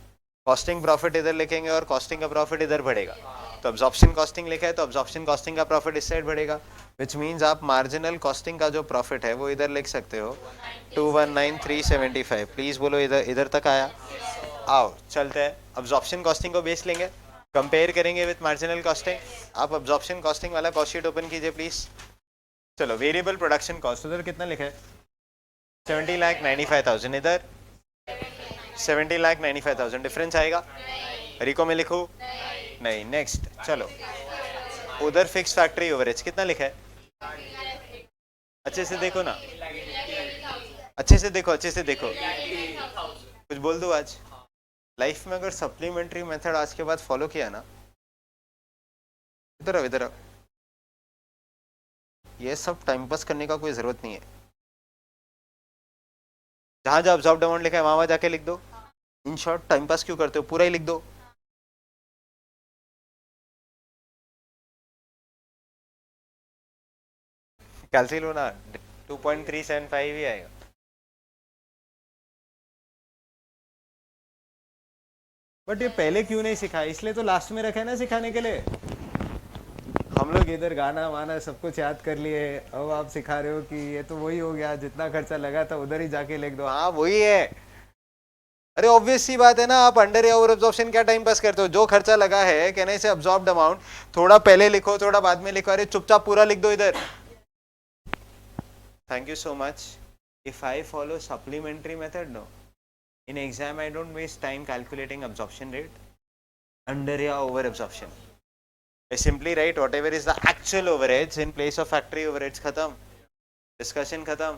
कॉस्टिंग प्रॉफिट इधर लिखेंगे और कॉस्टिंग का प्रॉफिट इधर बढ़ेगा। तो अब्जॉर्प्शन कॉस्टिंग लिखा है तो अब्जॉर्प्शन कॉस्टिंग का प्रॉफिट इस साइड बढ़ेगा, विच मीन्स आप मार्जिनल कॉस्टिंग का जो प्रॉफिट है वो इधर लिख सकते हो 219,375। प्लीज बोलो इधर इधर तक आया। आओ चलते हैं, अब्जॉर्प्शन कॉस्टिंग को बेस लेंगे, कंपेयर करेंगे विद मार्जिनल कॉस्टिंग। आप अब्जॉर्प्शन कॉस्टिंग वाला कॉस्ट शीट ओपन कीजिए प्लीज। चलो वेरिएबल प्रोडक्शन कॉस्ट उधर कितना लिखा है? 70,95,000, इधर 70,95,000। डिफरेंस आएगा? रिको में लिखूं? नहीं। नेक्स्ट चलो, उधर फिक्स फैक्ट्री ओवरहेड्स कितना लिखा है? अच्छे से देखो ना, अच्छे से देखो, अच्छे से देखो। कुछ बोल दो आज लाइफ में, अगर सप्लीमेंट्री मेथड आज के बाद फॉलो किया ना, इधर आओ इधर आओ, ये सब टाइम पास करने का कोई जरूरत नहीं है। जहां जहां ऑब्जर्व्ड अमाउंट लिखा है वहां जाके लिख दो। इन शॉर्ट टाइम पास क्यों करते हो, पूरा ही लिख दो। कैलकुलेट लो ना, 2.375 ही आएगा। बट ये पहले क्यों नहीं सिखाया? इसलिए तो लास्ट में रखा है ना सिखाने के लिए। हम लोग इधर गाना वाना सब कुछ याद कर लिए, अब आप सिखा रहे हो कि ये तो वही हो गया, जितना खर्चा लगा था उधर ही जाके लिख दो। हाँ वही है। अरे ऑब्वियस सी बात है ना, आप अंडर या ओवर अब्जॉर्प्शन क्या टाइम पास करते हो? जो खर्चा लगा है कहने से अब्जॉर्ब्ड अमाउंट, थोड़ा पहले लिखो थोड़ा बाद में लिखो, अरे चुपचाप पूरा लिख दो इधर। Thank you so much. If I follow supplementary method, no, in exam I don't waste time calculating absorption rate, under या over absorption. I simply write whatever is the actual overheads in place of factory overheads, खत्म, discussion खत्म।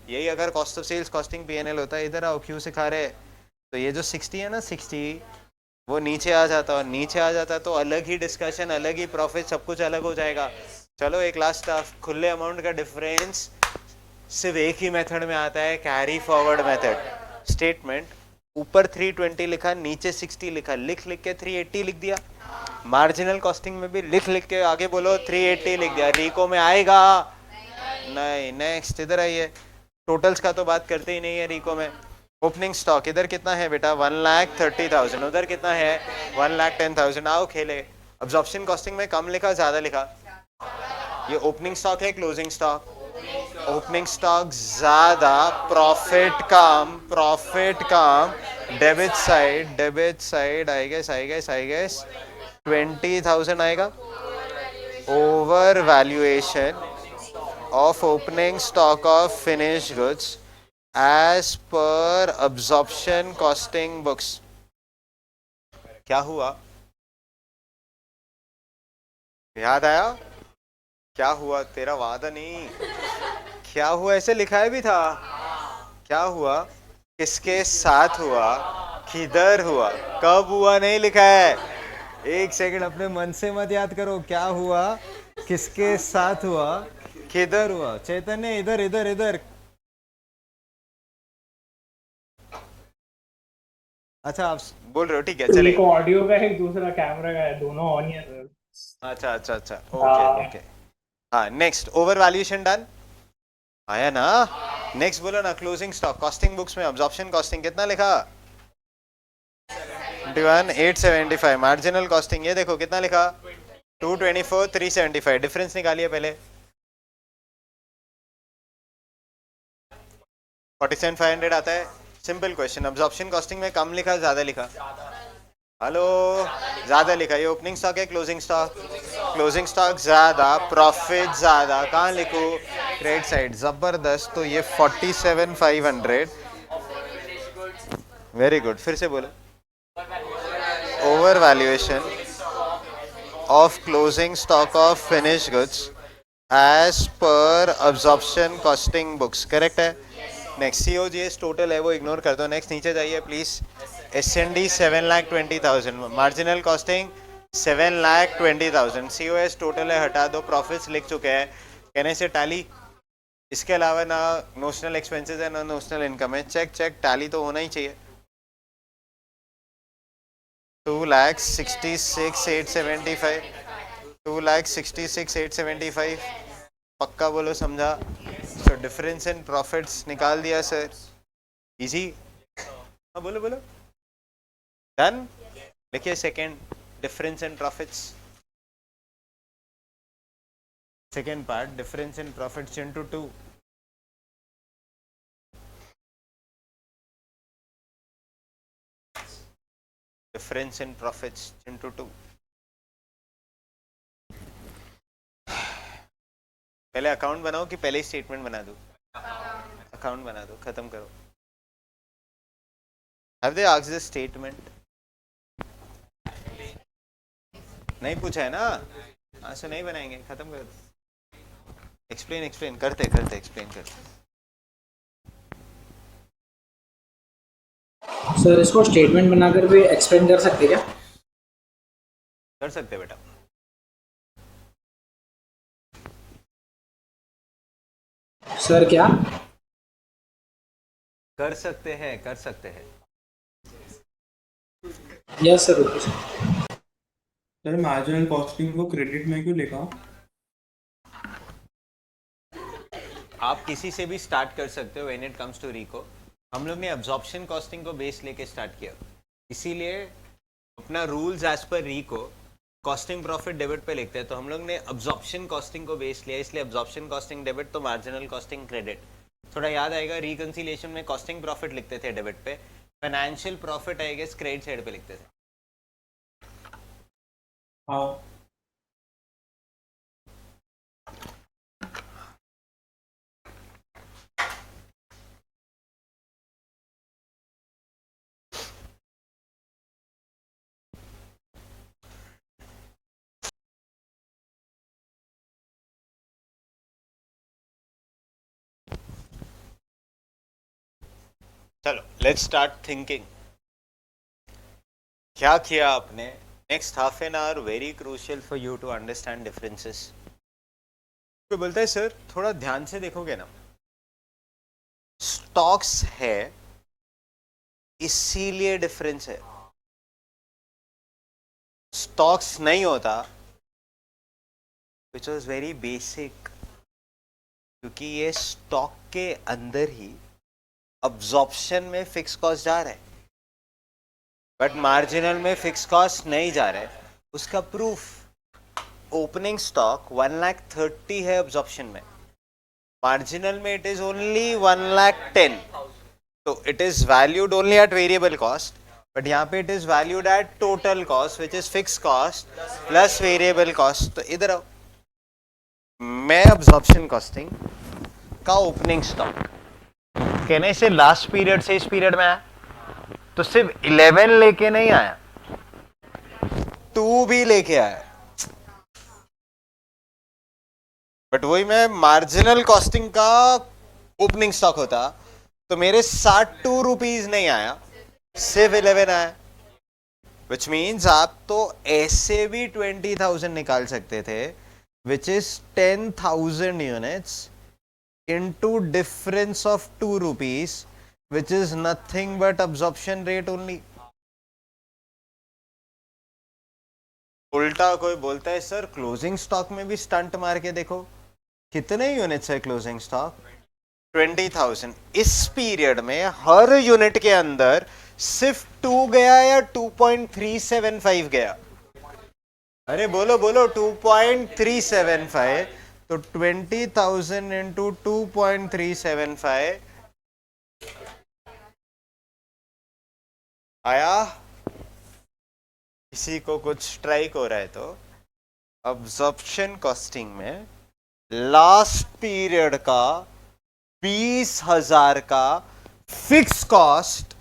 यही अगर cost of sales costing PNL होता है। इधर आओ, क्यों सिखा रहे? तो ये जो 60 है ना, 60 वो नीचे आ जाता, और नीचे आ जाता तो अलग ही डिस्कशन, अलग ही प्रॉफिट, सब कुछ अलग हो जाएगा। चलो एक लास्ट स्टाफ, खुले अमाउंट का डिफरेंस सिर्फ एक ही मेथड में आता है, कैरी फॉरवर्ड मेथड। स्टेटमेंट ऊपर 320 लिखा, नीचे 60 लिखा, लिख लिख के 380 लिख दिया। मार्जिनल कॉस्टिंग में भी लिख लिख के आगे बोलो 380 लिख दिया। रिको में आएगा नहीं। नेक्स्ट इधर आइए, टोटल्स का तो बात करते ही नहीं है रिको में। ओपनिंग स्टॉक इधर कितना है बेटा? 1,30,000। उधर कितना है? 1,10,000। आओ खेले। अब्जॉर्प्शन कॉस्टिंग में कम लिखा ज्यादा लिखा? ये ओपनिंग स्टॉक है क्लोजिंग स्टॉक? ओपनिंग स्टॉक ज्यादा, प्रॉफिट कम, प्रॉफिट कम। डेबिट साइड आई गेस 20,000 आएगा। Over valuation of opening stock of finished goods as per absorption costing books. क्या हुआ? याद आया? क्या हुआ? तेरा वादा नहीं, क्या हुआ ऐसे लिखा भी था। क्या हुआ? किसके साथ हुआ, किधर हुआ, कब हुआ नहीं लिखा है। एक सेकंड अपने मन से मत याद करो, क्या हुआ, किसके साथ हुआ, किधर हुआ। चैतन्य इधर इधर इधर, अच्छा आप बोल रहे हो, ठीक है चलिए। एक ऑडियो का है, एक दूसरा कैमरा का है, दोनों ऑन ही है सर। अच्छा अच्छा अच्छा, ओके हाँ। ओके। हाँ नेक्स्ट, ओवर वैल्यूएशन डन आया ना। नेक्स्ट बोलो ना, क्लोजिंग स्टॉक कॉस्टिंग बुक्स में अब्जॉर्प्शन कॉस्टिंग कितना लिखा? 21,875। मार्जिनल कॉस्टिंग ये देखो कितना लिखा? 224,375। डिफरेंस निकालिए पहले। 47,500 आता है। सिंपल क्वेश्चन, अब्जॉर्प्शन कॉस्टिंग में कम लिखा ज्यादा लिखा? हेलो, ज्यादा लिखा। ये ओपनिंग स्टॉक है क्लोजिंग स्टॉक? क्लोजिंग स्टॉक ज्यादा, प्रॉफिट ज्यादा। कहाँ लिखूं? Credit side. जबरदस्त। तो ये 47,500। Very good. फिर से बोलो। Over valuation of closing stock of finished goods as per absorption costing books, correct है। नेक्स्ट COGS टोटल है वो इग्नोर कर दो। नेक्स्ट नीचे जाइए please. S&D 7,20,000, marginal costing 7,20,000, COS total है हटा दो, प्रॉफिट्स लिख चुके हैं, कहने से टैली। इसके अलावा ना नोशनल एक्सपेंसेस है ना नोशनल इनकम है। चेक चेक, टैली तो होना ही चाहिए। 2,66,875, 2,66,875 पक्का बोलो, समझा? सो डिफरेंस इन प्रॉफिट्स निकाल दिया सर, इजी। हाँ बोलो बोलो, डन। लिखिए second, difference in profits. Second part, difference in profits into 2। Difference in profits into 2। पहले अकाउंट बनाओ कि पहले ही स्टेटमेंट बना दो? अकाउंट बना दो, खत्म करो। Have they asked this statement? नहीं पूछा है ना? हाँ सो नहीं बनाएंगे, खत्म कर दो। एक्सप्लेन एक्सप्लेन करते करते एक्सप्लेन करते। सर इसको स्टेटमेंट बनाकर भी एक्सप्लेन कर सकते क्या? कर सकते बेटा। सर क्या? कर सकते हैं, कर सकते हैं। Yes sir, okay sir. Sir marginal costing को क्रेडिट में क्यों लिखा? आप किसी से भी स्टार्ट कर सकते हो व्हेन इट कम्स टू रिको। हम लोग ने अब्जॉर्प्शन कॉस्टिंग को बेस लेके स्टार्ट किया, इसीलिए अपना रूल्स एज पर रिको कॉस्टिंग प्रॉफिट डेबिट पे लिखते हैं। तो हम लोग ने अब्जॉर्प्शन कॉस्टिंग को बेस लिया, इसलिए अब्जॉर्प्शन कॉस्टिंग डेबिट तो मार्जिनल कॉस्टिंग क्रेडिट। थोड़ा याद आएगा, रिकंसिलिएशन में कॉस्टिंग प्रॉफिट लिखते थे डेबिट पे, फाइनेंशियल प्रॉफिट आएगा क्रेडिट साइड पे लिखते थे। हाँ। चलो लेट्स स्टार्ट थिंकिंग। क्या किया आपने? Next half an hour very crucial for you to understand differences. कोई बोलता है सर थोड़ा ध्यान से देखोगे ना, स्टॉक्स है इसीलिए डिफरेंस है। स्टॉक्स नहीं होता, विच वॉज वेरी बेसिक, क्योंकि ये स्टॉक के अंदर ही अब्जॉर्प्शन में फिक्स कॉस्ट जा रहा है, बट मार्जिनल में फिक्स कॉस्ट नहीं जा रहा है। उसका प्रूफ, ओपनिंग स्टॉक 1,30,000 है अब्जॉर्प्शन में, मार्जिनल में इट इज ओनली 1,10,000, तो it is valued only at variable cost, but यहाँ पे it is valued at total cost which is fix cost plus variable cost. तो इधर आओ, मैं अब्जॉर्प्शन कॉस्टिंग का ओपनिंग स्टॉक कहने से लास्ट पीरियड से इस पीरियड में आया, तो सिर्फ 11 लेके नहीं आया, 2 भी लेके आया। बट वही मैं मार्जिनल कॉस्टिंग का ओपनिंग स्टॉक होता तो मेरे 62 रुपीज नहीं आया, सिर्फ 11 आया। विच मीन्स आप तो ऐसे भी 20,000 निकाल सकते थे, which is 10,000 units into difference of 2 rupees, which is nothing but absorption rate only. उल्टा कोई बोलता है सर क्लोजिंग स्टॉक में भी स्टंट मार के देखो, कितने यूनिट्स है क्लोजिंग स्टॉक? 20,000। इस पीरियड में हर यूनिट के अंदर सिर्फ 2 गया या 2.375 गया? अरे बोलो बोलो, 2.375, तो 20,000 इंटू 2.375 आया? किसी को कुछ स्ट्राइक हो रहा है तो अब्जॉर्प्शन कॉस्टिंग में लास्ट पीरियड का 20,000 का फिक्स कॉस्ट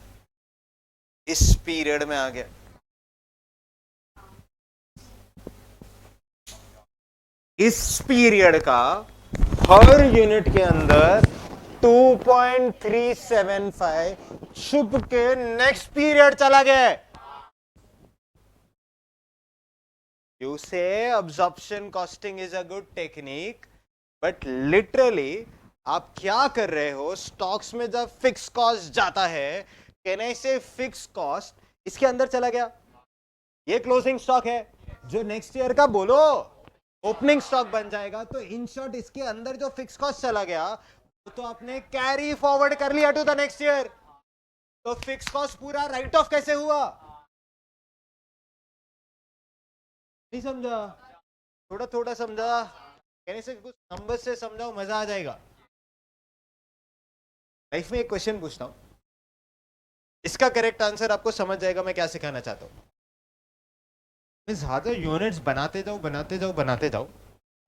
इस पीरियड में आ गया। इस पीरियड का हर यूनिट के अंदर 2.375 छुप के नेक्स्ट पीरियड चला गया। You say absorption costing is a good technique, but literally आप क्या कर रहे हो? स्टॉक्स में जब फिक्स कॉस्ट जाता है, कैन आई से फिक्स कॉस्ट इसके अंदर चला गया। ये क्लोजिंग स्टॉक है, जो नेक्स्ट ईयर का बोलो ओपनिंग स्टॉक बन जाएगा, तो इन शॉर्ट इसके अंदर जो फिक्स कॉस्ट चला गया तो आपने कैरी फॉरवर्ड कर लिया टू द नेक्स्ट ईयर। तो फिक्स कॉस्ट पूरा राइट ऑफ कैसे हुआ? नहीं समझा? थोड़ा थोड़ा समझा, कहने से कुछ नंबर से समझाओ, मजा आ जाएगा। लाइफ में एक क्वेश्चन पूछता हूं, इसका करेक्ट आंसर आपको समझ जाएगा मैं क्या सिखाना चाहता हूं। मैं ज्यादा यूनिट्स बनाते जाओ बनाते जाओ बनाते जाओ,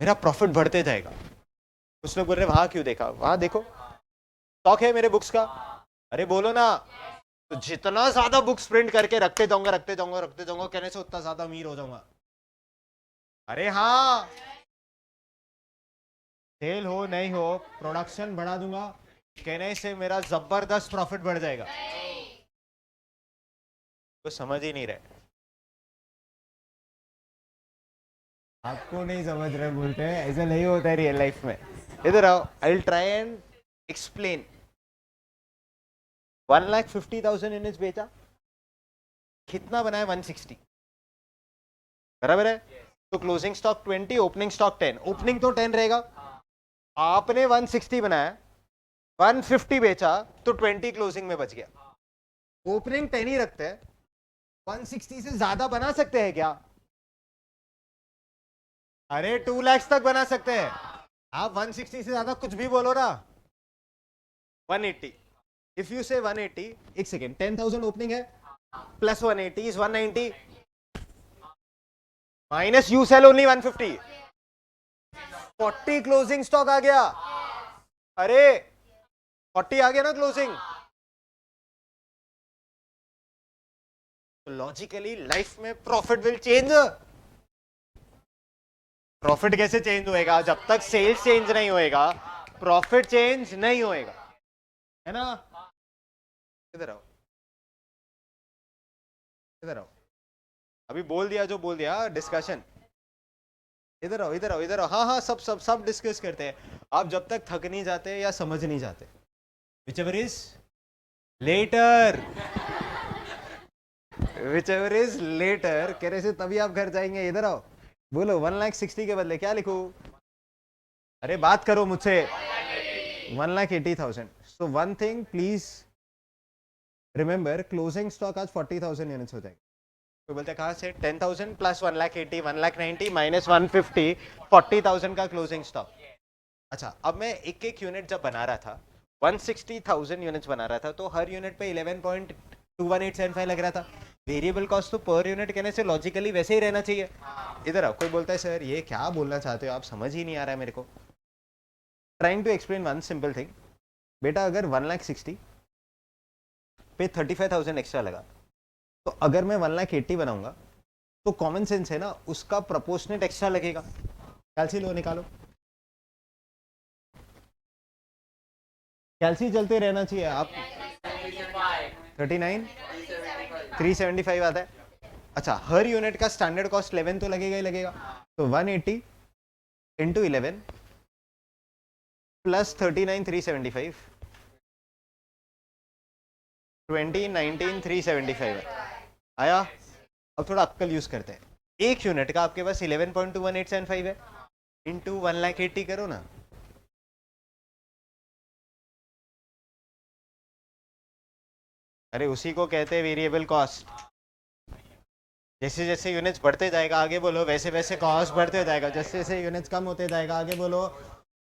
मेरा प्रॉफिट बढ़ते जाएगा। कुछ लोग बोल रहे वहां क्यों देखा? वहां देखो, स्टॉक है मेरे बुक्स का। अरे बोलो ना, तो जितना ज्यादा बुक्स प्रिंट करके रखते जाऊंगा रखते जाऊंगा रखते जाऊंगा, कहने से उतना ज्यादा अमीर हो जाऊंगा। अरे हाँ, सेल हो नहीं हो प्रोडक्शन बढ़ा दूंगा, कहने से मेरा जबरदस्त प्रॉफिट बढ़ जाएगा। तो समझ ही नहीं रहे, आपको नहीं समझ रहे बोलते हैं, ऐसा नहीं होता है रियल लाइफ में। इधर आओ, I will try and explain. 1,50,000 units बेचा, कितना बनाया? 160, बराबर है। तो closing stock 20, opening stock 10। Opening तो 10 रहेगा, आपने 160 बनाया, 150 बेचा, तो 20 क्लोजिंग में बच गया। ओपनिंग 10 ही रखते हैं, 160 से ज्यादा बना सकते हैं क्या? अरे 2 लाख तक बना सकते हैं आप। 160 से ज्यादा कुछ भी बोलो ना। 180, इफ यू से 180, एक सेकेंड, 10,000 ओपनिंग है, plus 180 is 190, minus you sell only 150, 40 closing stock आ गया। अरे 40 आ गया ना क्लोजिंग। लॉजिकली लाइफ में प्रॉफिट विल चेंज। प्रॉफिट कैसे चेंज होएगा? जब तक सेल्स चेंज नहीं होएगा प्रॉफिट चेंज नहीं होएगा, है ना? इधर आओ, इधर आओ, अभी बोल दिया जो बोल दिया, डिस्कशन। इधर आओ इधर आओ इधर आओ, हाँ हाँ, सब सब सब डिस्कस करते हैं। आप जब तक थक नहीं जाते या समझ नहीं जाते, whichever is later, whichever is later कह रहे से तभी आप घर जाएंगे। इधर आओ, बोलो 1,60,000 के बदले क्या लिखूं? अरे बात करो मुझसे। 1,80,000। So one thing please remember, closing stock आज 40,000 यूनिट्स हो जाएंगे। तो बोलते कहां से? 10,000 प्लस 1,80,000, 1,90,000 माइनस 150, 40,000 का क्लोजिंग स्टॉक। अच्छा, अब मैं एक एक यूनिट जब बना रहा था, 160,000 यूनिट्स बना रहा था, तो हर यूनिट पे 11.21875 लग रहा था। वेरिएबल कॉस्ट तो पर यूनिट कहने से लॉजिकली वैसे ही रहना चाहिए। इधर आओ, कोई बोलता है सर ये क्या बोलना चाहते हो आप, समझ ही नहीं आ रहा है मेरे को। Trying to explain one simple thing. बेटा अगर 1,60,000 पे 35,000 एक्स्ट्रा लगा, तो अगर मैं 1,80,000 बनाऊंगा तो कॉमन सेंस है ना, उसका प्रोपोर्शनेट एक्स्ट्रा लगेगा। कैलसी लो, निकालो। कैलसी चलते रहना चाहिए आप। 39 375 आता है। अच्छा, हर यूनिट का स्टैंडर्ड कॉस्ट 11 तो लगेगा ही लगेगा। तो 180 इंटू 11 प्लस 39 375, 20 19 375 आया। अब थोड़ा अक्कल यूज करते हैं। एक यूनिट का आपके पास 11.2185 है, इंटू 1,80,000 करो ना। अरे उसी को कहते हैं वेरिएबल कॉस्ट। जैसे जैसे यूनिट्स बढ़ते जाएगा आगे बोलो, वैसे वैसे कॉस्ट बढ़ते जाएगा। जैसे जैसे यूनिट्स कम होते जाएगा आगे बोलो,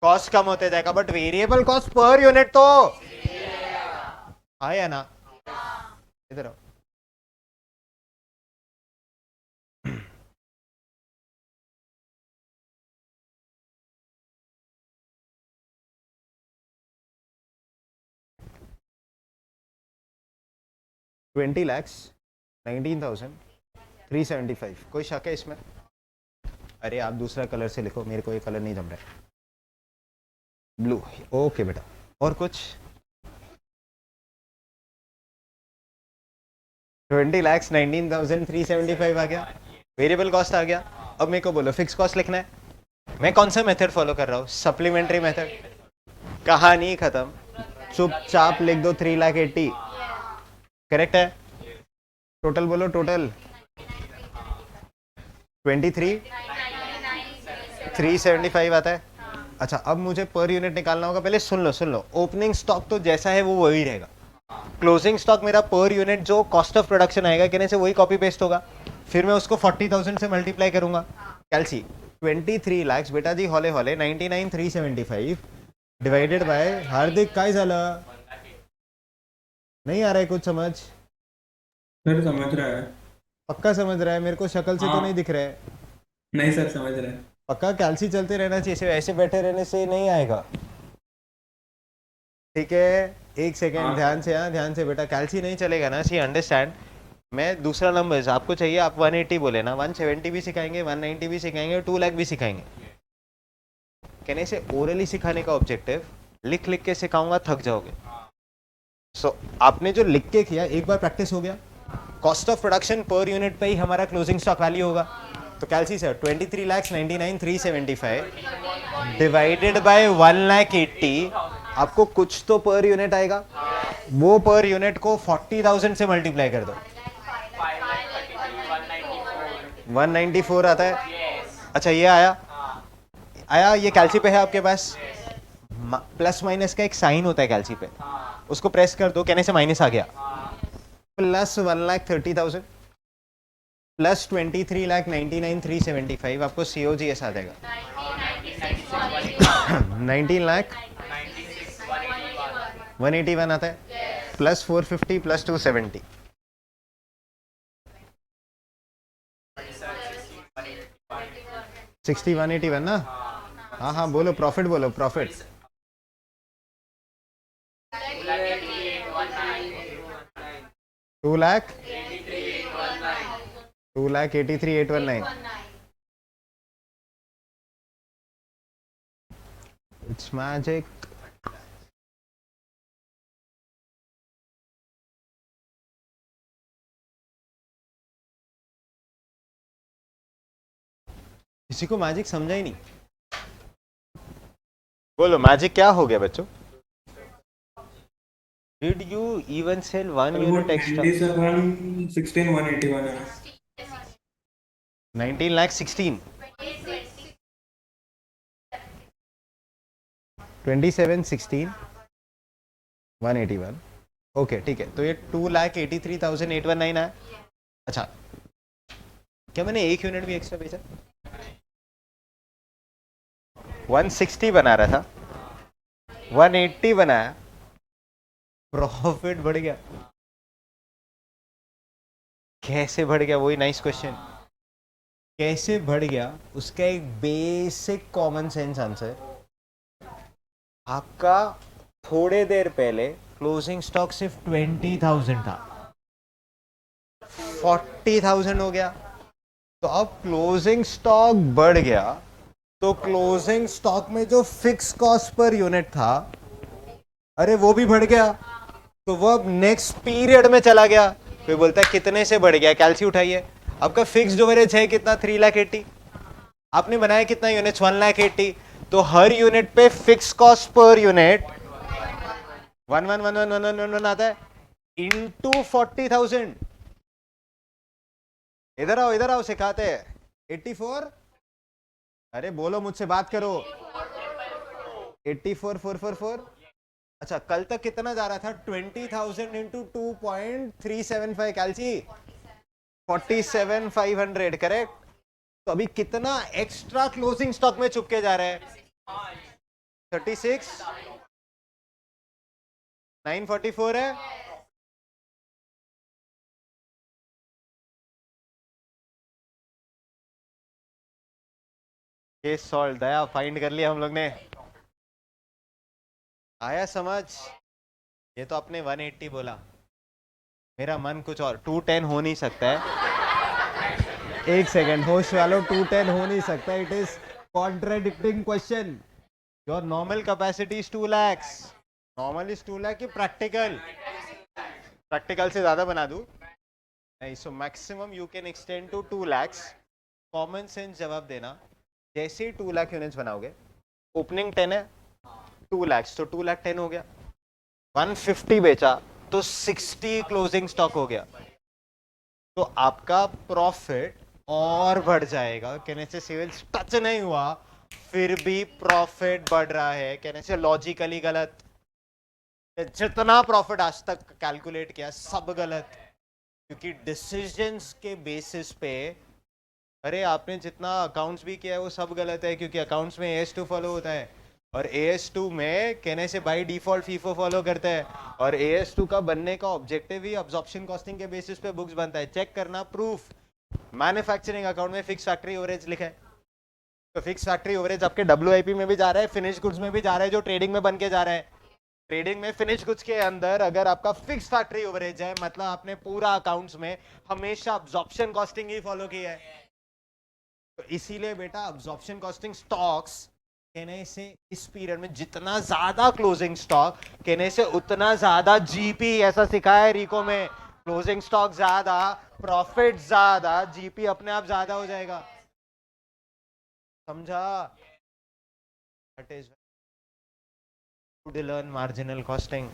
कॉस्ट कम होते जाएगा। But variable cost per unit तो हाँ या ना? इधर आओ। $20,19,375। कोई शक है इसमें? अरे आप दूसरा कलर से लिखो, मेरे को ये कलर नहीं जम रहा है। ब्लू, ओके बेटा। और कुछ? 20,19,375 आ गया, वेरिएबल कॉस्ट आ गया। अब मेरे को बोलो फिक्स कॉस्ट लिखना है। मैं कौन सा मेथड फॉलो कर रहा हूँ? Supplementary method. कहानी खत्म, चुपचाप लिख दो 3,80,000। करेक्ट है? टोटल बोलो, टोटल 23,375 आता है। अच्छा अब मुझे पर यूनिट निकालना होगा। पहले सुन लो, ओपनिंग स्टॉक तो जैसा है वो वही रहेगा। क्लोजिंग स्टॉक मेरा पर यूनिट जो कॉस्ट ऑफ प्रोडक्शन आएगा कहने से वही कॉपी पेस्ट होगा। फिर मैं उसको 40,000 से मल्टीप्लाई करूंगा। कैलसी 23 लाख बेटा जी, हॉले हॉले 99,375 डिवाइडेड बाय हार्दिक। काय झालं? नहीं आ रहा है कुछ समझ? सर समझ रहा है। पक्का समझ रहा है? मेरे को शक्ल से तो हाँ। नहीं दिख रहा है। नहीं सर समझ रहा है। पक्का कैलसी चलते रहना चाहिए, ऐसे बैठे रहने से नहीं आएगा। ठीक है, एक सेकेंड हाँ। ध्यान से। हाँ ध्यान से बेटा, कैलसी नहीं चलेगा ना। सी अंडरस्टैंड। मैं दूसरा नंबर आपको चाहिए, आप 180 बोले ना, 170 भी सिखाएंगे, 190 भी सिखाएंगे, 2 लाख भी सिखाएंगे। कहने से ओरली सिखाने का ऑब्जेक्टिव, लिख लिख के सिखाऊंगा थक जाओगे। सो आपने जो लिख के किया एक बार प्रैक्टिस हो गया। Cost of production per unit पे ही हमारा क्लोजिंग स्टॉक वैल्यू होगा। तो कैलसी सर 23,99,375 डिवाइडेड बाय 1,80,000, आपको कुछ तो पर यूनिट आएगा। वो पर यूनिट को 40,000 से मल्टीप्लाई कर दो, 194 आता है। अच्छा ये आया, ये कैलसी पे है आपके पास। प्लस माइनस का एक साइन होता है कैलसी पे, उसको प्रेस कर दो, कहने से माइनस आ गया। प्लस 1,30,000 प्लस 23,99,375 आपको COGS आ जाएगा 19,181 आता है। प्लस 450 प्लस 270 6181 ना। हाँ हाँ बोलो प्रॉफिट, बोलो प्रॉफिट। $2,83,819। It's magic. किसी को मैजिक समझा ही नहीं। बोलो मैजिक क्या हो गया बच्चों? Did you even sell one unit extra? 97,16,181 है। 19,16,000 27,16,181। ओके ठीक है, तो ये 2,83,819 है। अच्छा क्या मैंने एक यूनिट भी एक्स्ट्रा बेचा? 160 बना रहा था, 180 बनाया, प्रॉफिट बढ़ गया। कैसे बढ़ गया? वही नाइस क्वेश्चन, कैसे बढ़ गया? उसका एक बेसिक कॉमन सेंस आंसर। आपका थोड़े देर पहले क्लोजिंग स्टॉक सिर्फ 20,000 था, 40,000 हो गया। तो अब क्लोजिंग स्टॉक बढ़ गया, तो क्लोजिंग स्टॉक में जो फिक्स कॉस्ट पर यूनिट था, अरे वो भी बढ़ गया। तो वो अब नेक्स्ट पीरियड में चला गया। कोई बोलता है कितने से बढ़ गया? कैलसी उठाइए। आपका फिक्स ओवरहेड है कितना? 3,80,000। आपने बनाया कितना यूनिट्स? 1,80,000। तो हर यूनिट पे फिक्स कॉस्ट पर यूनिट 1,1,1,1,1,1 आता है इंटू 40,000। इधर आओ सिखाते हैं। 84, अरे बोलो मुझसे बात करो। 84,444। अच्छा कल तक कितना जा रहा था? 20,000 इंटू 2.375 कैलसी 47,500 करेक्ट। तो अभी कितना एक्स्ट्रा क्लोजिंग स्टॉक में चुपके जा रहा है? 36,944 है। केस सॉल्व, दया फाइंड कर लिया हम लोग ने। आया समझ? ये तो आपने 180 बोला, मेरा मन कुछ और। 210 हो नहीं सकता है। एक सेकेंड होश वालों, 210 हो नहीं सकता। It is contradicting question. Your normal capacity is 2 lakhs। Normal is 2 lakh की प्रैक्टिकल? प्रैक्टिकल से ज्यादा बना दूं? नहीं। So maximum you can extend to 2 lakhs। Common sense जवाब देना। जैसे ही 2 लाख यूनिट्स बनाओगे, ओपनिंग 10 है, 2 lakhs तो 2 लाख 10 हो गया। 150 बेचा तो 60 क्लोजिंग स्टॉक हो गया। तो आपका प्रॉफिट और बढ़ जाएगा। कहने से सेल्स टच नहीं हुआ, फिर भी प्रॉफिट बढ़ रहा है। कहने से लॉजिकली गलत। जितना प्रॉफिट आज तक कैलकुलेट किया सब गलत, क्योंकि डिसीजंस के बेसिस पे, अरे आपने जितना अकाउंट्स भी किया है वो सब गलत है, क्योंकि अकाउंट्स में AS2 फॉलो होता है, और AS2 में कहने से बाय डिफॉल्ट फीफो फॉलो करता है, और AS2 का बनने का ऑब्जेक्टिव ही अब्जॉर्प्शन कॉस्टिंग के बेसिस पे बुक्स बनता है। चेक करना प्रूफ। मैन्युफैक्चरिंग अकाउंट में फिक्स फैक्ट्री ओवरेज लिखा है, तो फिक्स फैक्ट्री ओवरेज आपके WIP में भी जा रहा है, फिनिश गुड्स में भी जा रहा है, जो ट्रेडिंग में बन के जा रहा है। ट्रेडिंग में फिनिश गुड्स के अंदर अगर आपका फिक्स फैक्ट्री ओवरेज है, मतलब आपने पूरा अकाउंट्स में हमेशा अब्जॉर्प्शन कॉस्टिंग ही फॉलो की है। तो इसीलिए बेटा अब्जॉर्प्शन कॉस्टिंग स्टॉक्स कहने से इस पीरियड में जितना ज्यादा क्लोजिंग स्टॉक कहने से उतना ज्यादा जीपी, ऐसा सिखाया है रिको में। क्लोजिंग स्टॉक ज्यादा, प्रॉफिट ज्यादा, जीपी अपने आप ज्यादा हो जाएगा। समझा? That is to learn marginal costing,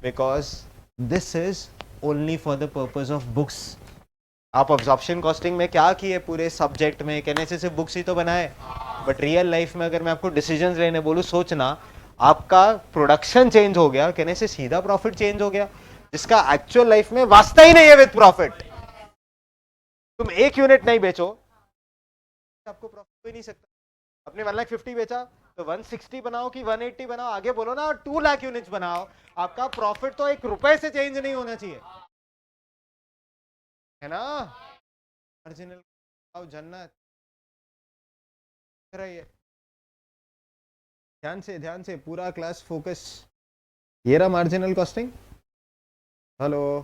because this is only for the purpose of books. आप ऑब्जॉर्प्शन कॉस्टिंग में क्या किए पूरे सब्जेक्ट में? कहने से सिर्फ बुक्स ही तो बनाए, बट रियल लाइफ में अगर मैं आपको डिसीजंस लेने बोलूं, सोचना आपका प्रोडक्शन चेंज हो गया, कहने से सीधा प्रॉफिट चेंज हो गया, जिसका एक्चुअल लाइफ में वास्ता ही नहीं है विद प्रॉफिट। तुम एक यूनिट नहीं बेचो, आपको प्रॉफिट भी नहीं सकता। अपने 1,50,000 बेचा तो 160 बनाओ कि 180 बनाओ, आगे बोलो ना 2 लाख यूनिट्स बनाओ, आपका प्रॉफिट तो 1 रुपए से चेंज नहीं होना चाहिए, है ना? मार्जिनल जन्नत रही है। ध्यान से पूरा क्लास फोकस। ये रहा मार्जिनल कॉस्टिंग। हेलो,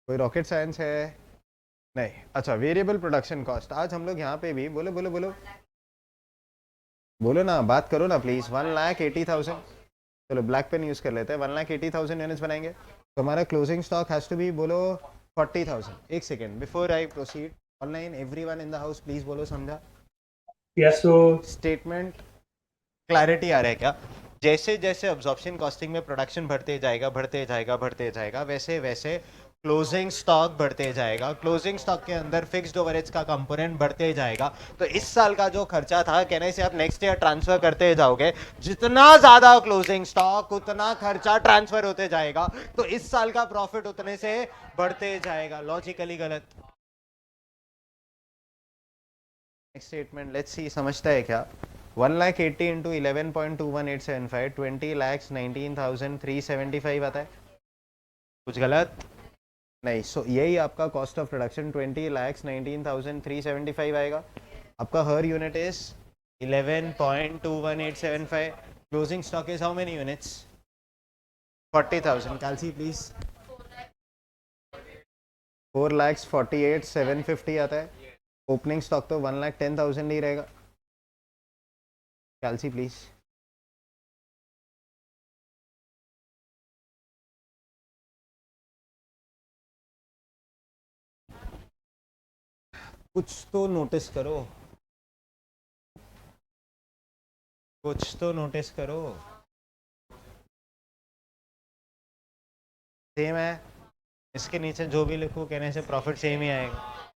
कोई रॉकेट साइंस है? नहीं। अच्छा, वेरिएबल प्रोडक्शन कॉस्ट। आज हम लोग यहाँ पे भी बोलो बोलो बोलो बोलो ना, बात करो ना प्लीज। 1,80,000, चलो ब्लैक पेन यूज कर लेते हैं। 1,80,000 यूनिट्स बनाएंगे तो हमारा closing stock has to be, बोलो 40,000। एक second before I proceed, online everyone in the house please बोलो, समझा? यस सो स्टेटमेंट क्लैरिटी आ रहा है क्या? जैसे जैसे अब्जॉर्प्शन कॉस्टिंग में प्रोडक्शन बढ़ते जाएगा, वैसे वैसे क्लोजिंग स्टॉक बढ़ते जाएगा। क्लोजिंग स्टॉक के अंदर फिक्स्ड ओवरहेड्स का कंपोनेंट बढ़ते जाएगा। तो इस साल का जो खर्चा था, कहने से आप नेक्स्ट ईयर ट्रांसफर करते जाओगे, जितना ज्यादा क्लोजिंग स्टॉक उतना खर्चा ट्रांसफर होते जाएगा, तो इस साल का प्रॉफिट उतने से बढ़ते जाएगा। लॉजिकली गलत। नेक्स्ट स्टेटमेंट लेट्स सी, समझता है क्या? 1,80,000 इंटू 11.21875, 20,19,375 आता है। कुछ गलत नहीं। सो यही आपका कॉस्ट ऑफ प्रोडक्शन 20,19,375 आएगा। आपका हर unit is 11.21875। Closing stock is how many units? 40,000। Calci please. 4,48,750 आता है। ओपनिंग स्टॉक तो 1,10,000 ही रहेगा। Calci please. कुछ तो नोटिस करो, कुछ तो नोटिस करो। सेम है, इसके नीचे जो भी लिखूं कहने से प्रॉफिट सेम ही आएगा।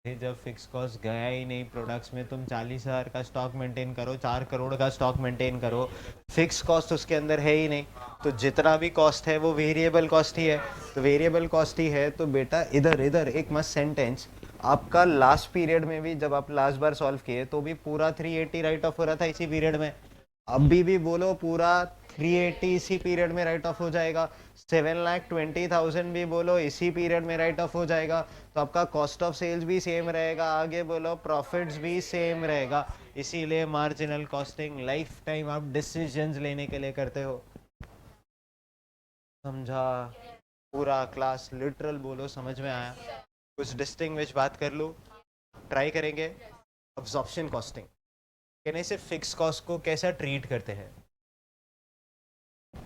जब फिक्स कॉस्ट गया ही नहीं प्रोडक्ट्स में, तुम 40,000 का स्टॉक मेंटेन करो, 4 करोड़ का स्टॉक मेंटेन करो, फिक्स कॉस्ट उसके अंदर है ही नहीं, तो जितना भी कॉस्ट है वो वेरिएबल कॉस्ट ही है। तो वेरिएबल कॉस्ट ही है तो बेटा इधर इधर एक मस्त सेंटेंस, आपका लास्ट पीरियड में भी जब आप लास्ट बार सॉल्व किए तो भी पूरा 380 राइट ऑफ हो रहा था इसी पीरियड में, अभी भी बोलो पूरा 380 इसी पीरियड में राइट ऑफ हो जाएगा, 7,20,000 भी बोलो इसी पीरियड में राइट ऑफ हो जाएगा, तो आपका कॉस्ट ऑफ सेल्स भी सेम रहेगा, आगे बोलो प्रॉफिट्स भी सेम रहेगा। इसीलिए मार्जिनल कॉस्टिंग लाइफ टाइम आप डिसीजंस लेने के लिए करते हो। समझा? पूरा क्लास लिटरल बोलो समझ में आया? कुछ डिस्टिंग्विश बात कर लो, ट्राई करेंगे। अब्जॉर्प्शन कॉस्टिंग कहने से फिक्स कॉस्ट को कैसा ट्रीट करते हैं?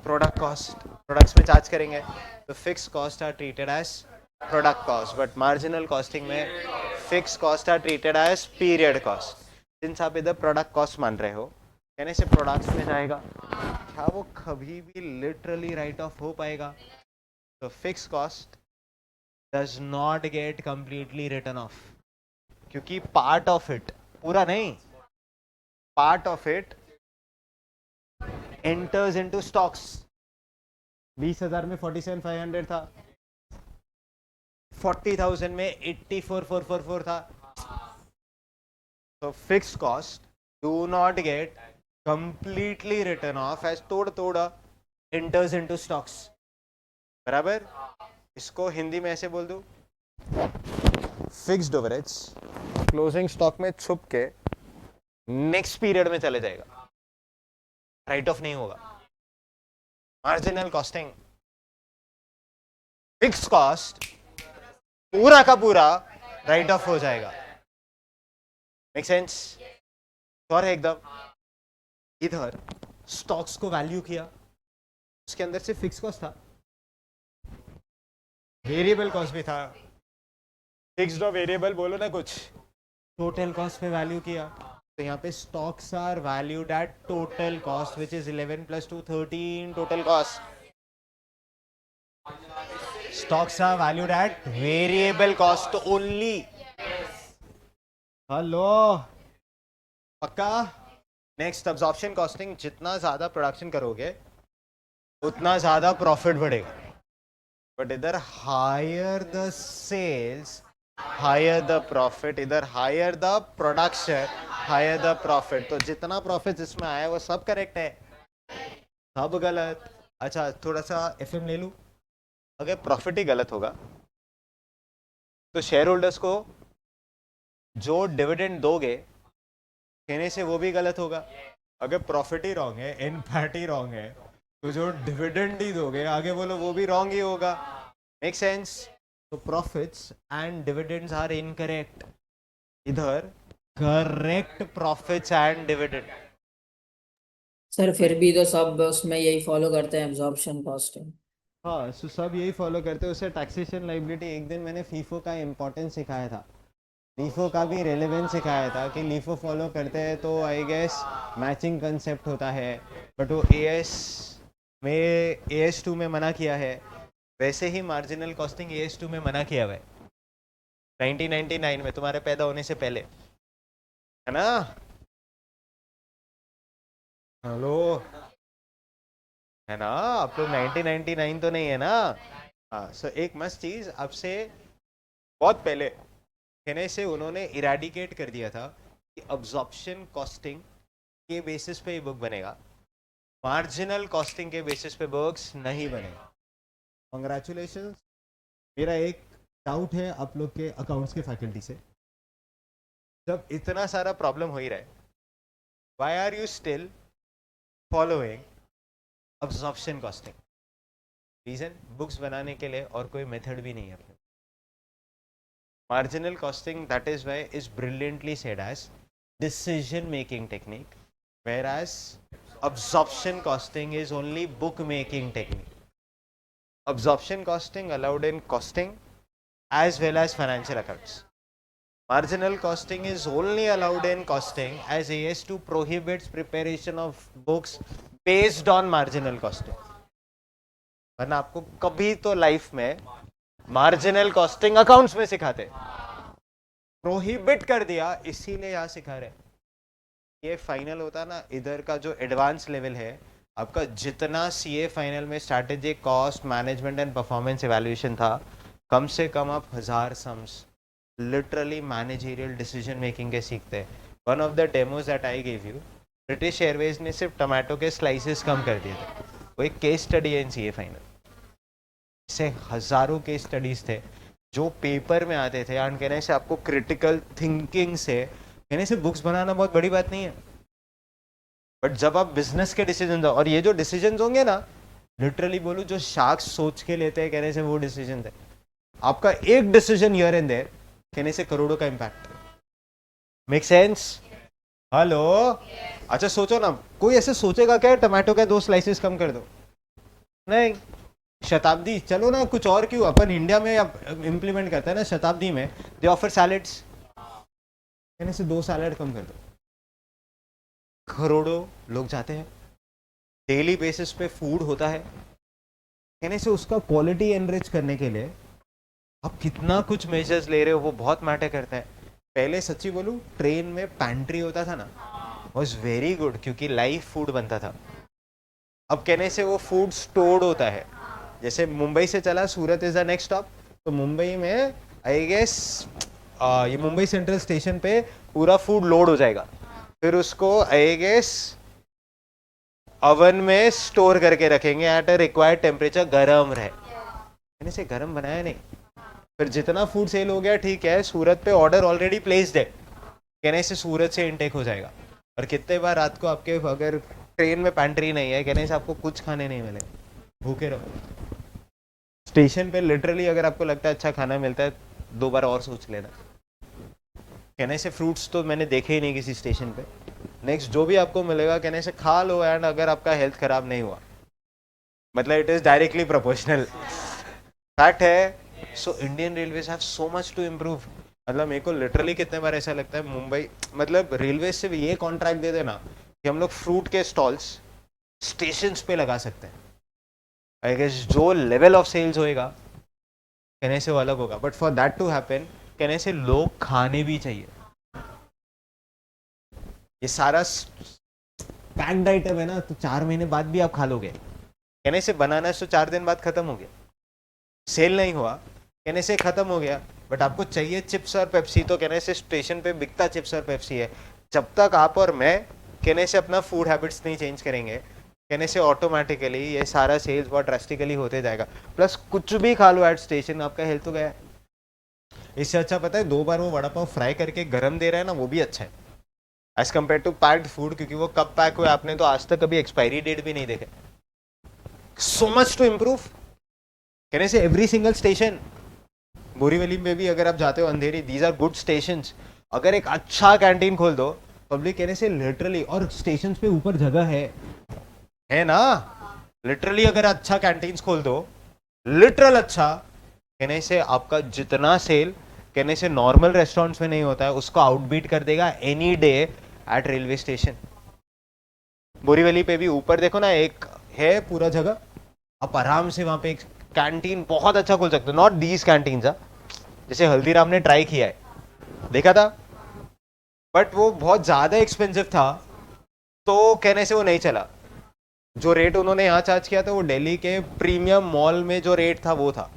प्रोडक्ट कॉस्ट, प्रोडक्ट्स में चार्ज करेंगे तो fix cost are treated as product cost, but marginal costing में fix cost are treated as period cost. Since आप इधर प्रोडक्ट कॉस्ट मान रहे हो, कहने से प्रोडक्ट्स में जाएगा, क्या वो कभी भी लिटरली राइट ऑफ हो पाएगा? तो fix cost does not get completely written of, क्योंकि पार्ट ऑफ इट, पूरा नहीं, part of it enters into stocks। 20,000 में 47,500 था, 40,000 में 84,444 था। तो fix cost do not get completely written off as थोड़ा enters into stocks। बराबर? इसको हिंदी में ऐसे बोल दो, फिक्स्ड ओवरहेड्स क्लोजिंग स्टॉक में छुप के नेक्स्ट पीरियड में चले जाएगा, राइट ऑफ नहीं होगा। मार्जिनल कॉस्टिंग, फिक्स कॉस्ट पूरा का पूरा राइट ऑफ हो जाएगा। Make sense? और एकदम इधर स्टॉक्स को वैल्यू किया, उसके अंदर से फिक्स कॉस्ट था, वेरिएबल कॉस्ट भी था, फिक्स्ड और वेरिएबल बोलो ना कुछ, टोटल कॉस्ट पे वैल्यू किया, तो यहाँ पे stocks are valued at total cost which is 11 + 2 13 total cost. Stocks are valued at variable cost only. Hello, पक्का? नेक्स्ट अब्जॉर्प्शन कॉस्टिंग, जितना ज्यादा प्रोडक्शन करोगे उतना ज्यादा प्रॉफिट बढ़ेगा, बट इधर higher the sales higher the profit, इधर higher the production higher the profit. तो जितना प्रॉफिट जिसमें आया वो सब करेक्ट है, सब गलत। अच्छा थोड़ा सा एफएम ले लूं, अगर प्रॉफिट ही गलत होगा तो शेयर होल्डर्स को जो डिविडेंड दोगे कहने से वो भी गलत होगा। अगर प्रॉफिट ही रॉन्ग है, इनफैक्ट ही रॉन्ग है, तो जो डिविडेंड ही दोगे आगे बोलो वो भी रॉन्ग ही होगा। Make sense? तो profits and dividends are incorrect, इधर correct profits and dividend. Sir फिर भी तो सब उसमें यही फॉलो करते हैं, एब्जॉर्प्शन कॉस्टिंग। हाँ, सो सब यही फॉलो करते हैं। उससे टैक्सेशन लाइबिलिटी, एक दिन मैंने फीफो का इम्पोर्टेंस सिखाया था, लीफो का भी रेलेवेंस सिखाया था कि लीफो फॉलो करते हैं तो आई गेस मैचिंग कंसेप्ट होता है, बट वो एएस में AS2 में मना किया है। वैसे ही मार्जिनल कॉस्टिंग AS2 में मना किया हुआ है 1999 में, तुम्हारे पैदा होने से पहले, है ना? हेलो, है ना? आप लोग 1999 तो नहीं है ना? हाँ, सो एक मस्त चीज आपसे बहुत पहले कहने से उन्होंने इरेडिकेट कर दिया था कि अब्जॉर्प्शन कॉस्टिंग के बेसिस पे ही बुक बनेगा, मार्जिनल कॉस्टिंग के बेसिस पे बुक्स नहीं बनेगा। कंग्रेचुलेशन। मेरा एक डाउट है आप लोग के अकाउंट्स के फैकल्टी से, जब इतना सारा प्रॉब्लम हो ही रहा है, why are you still following absorption costing? Reason, books बनाने के लिए और कोई मेथड भी नहीं है अपने। Marginal costing, that is why, is brilliantly said as decision making technique, whereas absorption costing is only book making technique. Absorption costing allowed in costing as well as financial accounts. Marginal costing is only allowed in costing as AS2 prohibits preparation of books based on marginal costing. वरना आपको कभी तो life में marginal costing accounts में सिखाते, prohibit कर दिया, इसीलिए यहाँ सिखा रहे। ये फाइनल होता ना, इधर का जो एडवांस लेवल है आपका, जितना सीए फाइनल में strategic cost management and performance evaluation था, कम से कम आप 1000 sums literally managerial decision making के सीखते हैं। One of the demos that I give you, British Airways ने सिर्फ टमाटो के स्लाइसेस कम कर दिए थे, वो एक केस स्टडी है इन सीए फाइनल से। हजारों केस स्टडीज थे जो पेपर में आते थे, एंड कहने से आपको क्रिटिकल थिंकिंग से, कहने से बुक्स बनाना बहुत बड़ी बात नहीं है, बट जब आप बिजनेस के डिसीजन, और ये जो डिसीजन होंगे ना, लिटरली बोलूं जो शार्क्स सोच के लेते हैं, कहने से वो डिसीजन थे। आपका एक डिसीजन हियर एंड देयर, कहने से करोड़ों का इम्पैक्ट। Make sense? हेलो? अच्छा सोचो ना, कोई ऐसे सोचेगा क्या टमाटो के 2 स्लाइसेस कम कर दो? नहीं। शताब्दी चलो ना, कुछ और क्यों, अपन इंडिया में इम्प्लीमेंट करते हैं ना, शताब्दी में दे ऑफर सैलेड्स, कहने से 2 सैलेड कम कर दो। करोड़ों लोग जाते हैं, डेली बेसिस पे फूड होता है, कहने से उसका क्वालिटी एनरिच करने के लिए आप कितना कुछ मेजर्स ले रहे हो वो बहुत मैटर करता है। पहले सच्ची बोलूं, ट्रेन में पैंट्री होता था ना, वॉज वेरी गुड, क्योंकि लाइव फूड बनता था। अब कहने से वो फूड स्टोर्ड होता है, जैसे मुंबई से चला, सूरत इज द नेक्स्ट स्टॉप, तो मुंबई में आई गेस ये मुंबई सेंट्रल स्टेशन पे पूरा फूड लोड हो जाएगा, फिर उसको आई गेस ओवन में स्टोर करके रखेंगे एट अ रिक्वायर्ड टेम्परेचर, गरम रहे, कहने से गरम बनाया नहीं। फिर जितना फूड सेल हो गया ठीक है, सूरत पे ऑर्डर ऑलरेडी प्लेस्ड है, कहने से सूरत से इनटेक हो जाएगा। और कितने बार रात को आपके अगर ट्रेन में पैंट्री नहीं है, कहने से आपको कुछ खाने नहीं मिले, भूखे रहो। स्टेशन पे लिटरली अगर आपको लगता है अच्छा खाना मिलता है, 2 बार और सोच लेना। कहने से फ्रूट्स तो मैंने देखे ही नहीं किसी स्टेशन पे। नेक्स्ट जो भी आपको मिलेगा, कहने से खा लो, एंड अगर आपका हेल्थ खराब नहीं हुआ, मतलब it is directly proportional, fact है। So Indian railways have so much to improve. मतलब मेरे को लिटरली कितने बार ऐसा लगता है, मुंबई मतलब रेलवे से भी ये कॉन्ट्रैक्ट दे देना कि हम लोग फ्रूट के स्टॉल्स स्टेशन पे लगा सकते हैं, आई गेस जो लेवल ऑफ सेल्स होएगा कहने से वो अलग होगा। But for that to happen, कहने से लोग खाने भी चाहिए। ये सारा पैक्ड आइटम है ना, तो 4 महीने बाद भी आप खा लोगे। कहने से बनाना है तो 4 दिन बाद खत्म हो गया, सेल नहीं हुआ, कहने से खत्म हो गया। बट आपको चाहिए चिप्स और पेप्सी, तो कहने से स्टेशन पे बिकता चिप्स और पेप्सी है। जब तक आप और मैं कहने से अपना फूड हैबिट्स नहीं चेंज करेंगे, कहने से ऑटोमेटिकली ये सारा सेल्स बहुत ड्रास्टिकली होते जाएगा। प्लस कुछ भी खा लो एट स्टेशन, आपका हेल्थ तो गया। इससे अच्छा पता है 2 बार वो वड़ा पाव फ्राई करके गरम दे रहा है ना, वो भी अच्छा है as compare to packed food, क्योंकि वो कब पैक हुए आपने तो आज तक कभी एक्सपायरी डेट भी नहीं देखे। सो मच टू इम्प्रूव, कहने से एवरी सिंगल स्टेशन, बोरीवली में भी अगर आप जाते हो, अंधेरी, दीज आर गुड स्टेशन। अगर एक अच्छा कैंटीन खोल दो पब्लिक, कहने से लिटरली, और स्टेशन पे ऊपर जगह है ना, लिटरली अगर अच्छा कैंटीन खोल दो, लिटरल अच्छा, कहने से आपका जितना सेल कहने से नॉर्मल रेस्टोरेंट्स में नहीं होता है, उसको आउटबीट कर देगा any day at railway station. Borivali पे भी ऊपर देखो ना, एक है पूरा जगह, आप आराम से वहां पे एक कैंटीन बहुत अच्छा खोल सकते हो। नॉट दीज कैंटीन, जैसे हल्दीराम ने ट्राई किया है, देखा था, बट वो बहुत ज्यादा एक्सपेंसिव था, तो कहने से वो नहीं चला। जो रेट उन्होंने यहाँ चार्ज किया था, वो दिल्ली के प्रीमियम मॉल में जो रेट था वो था,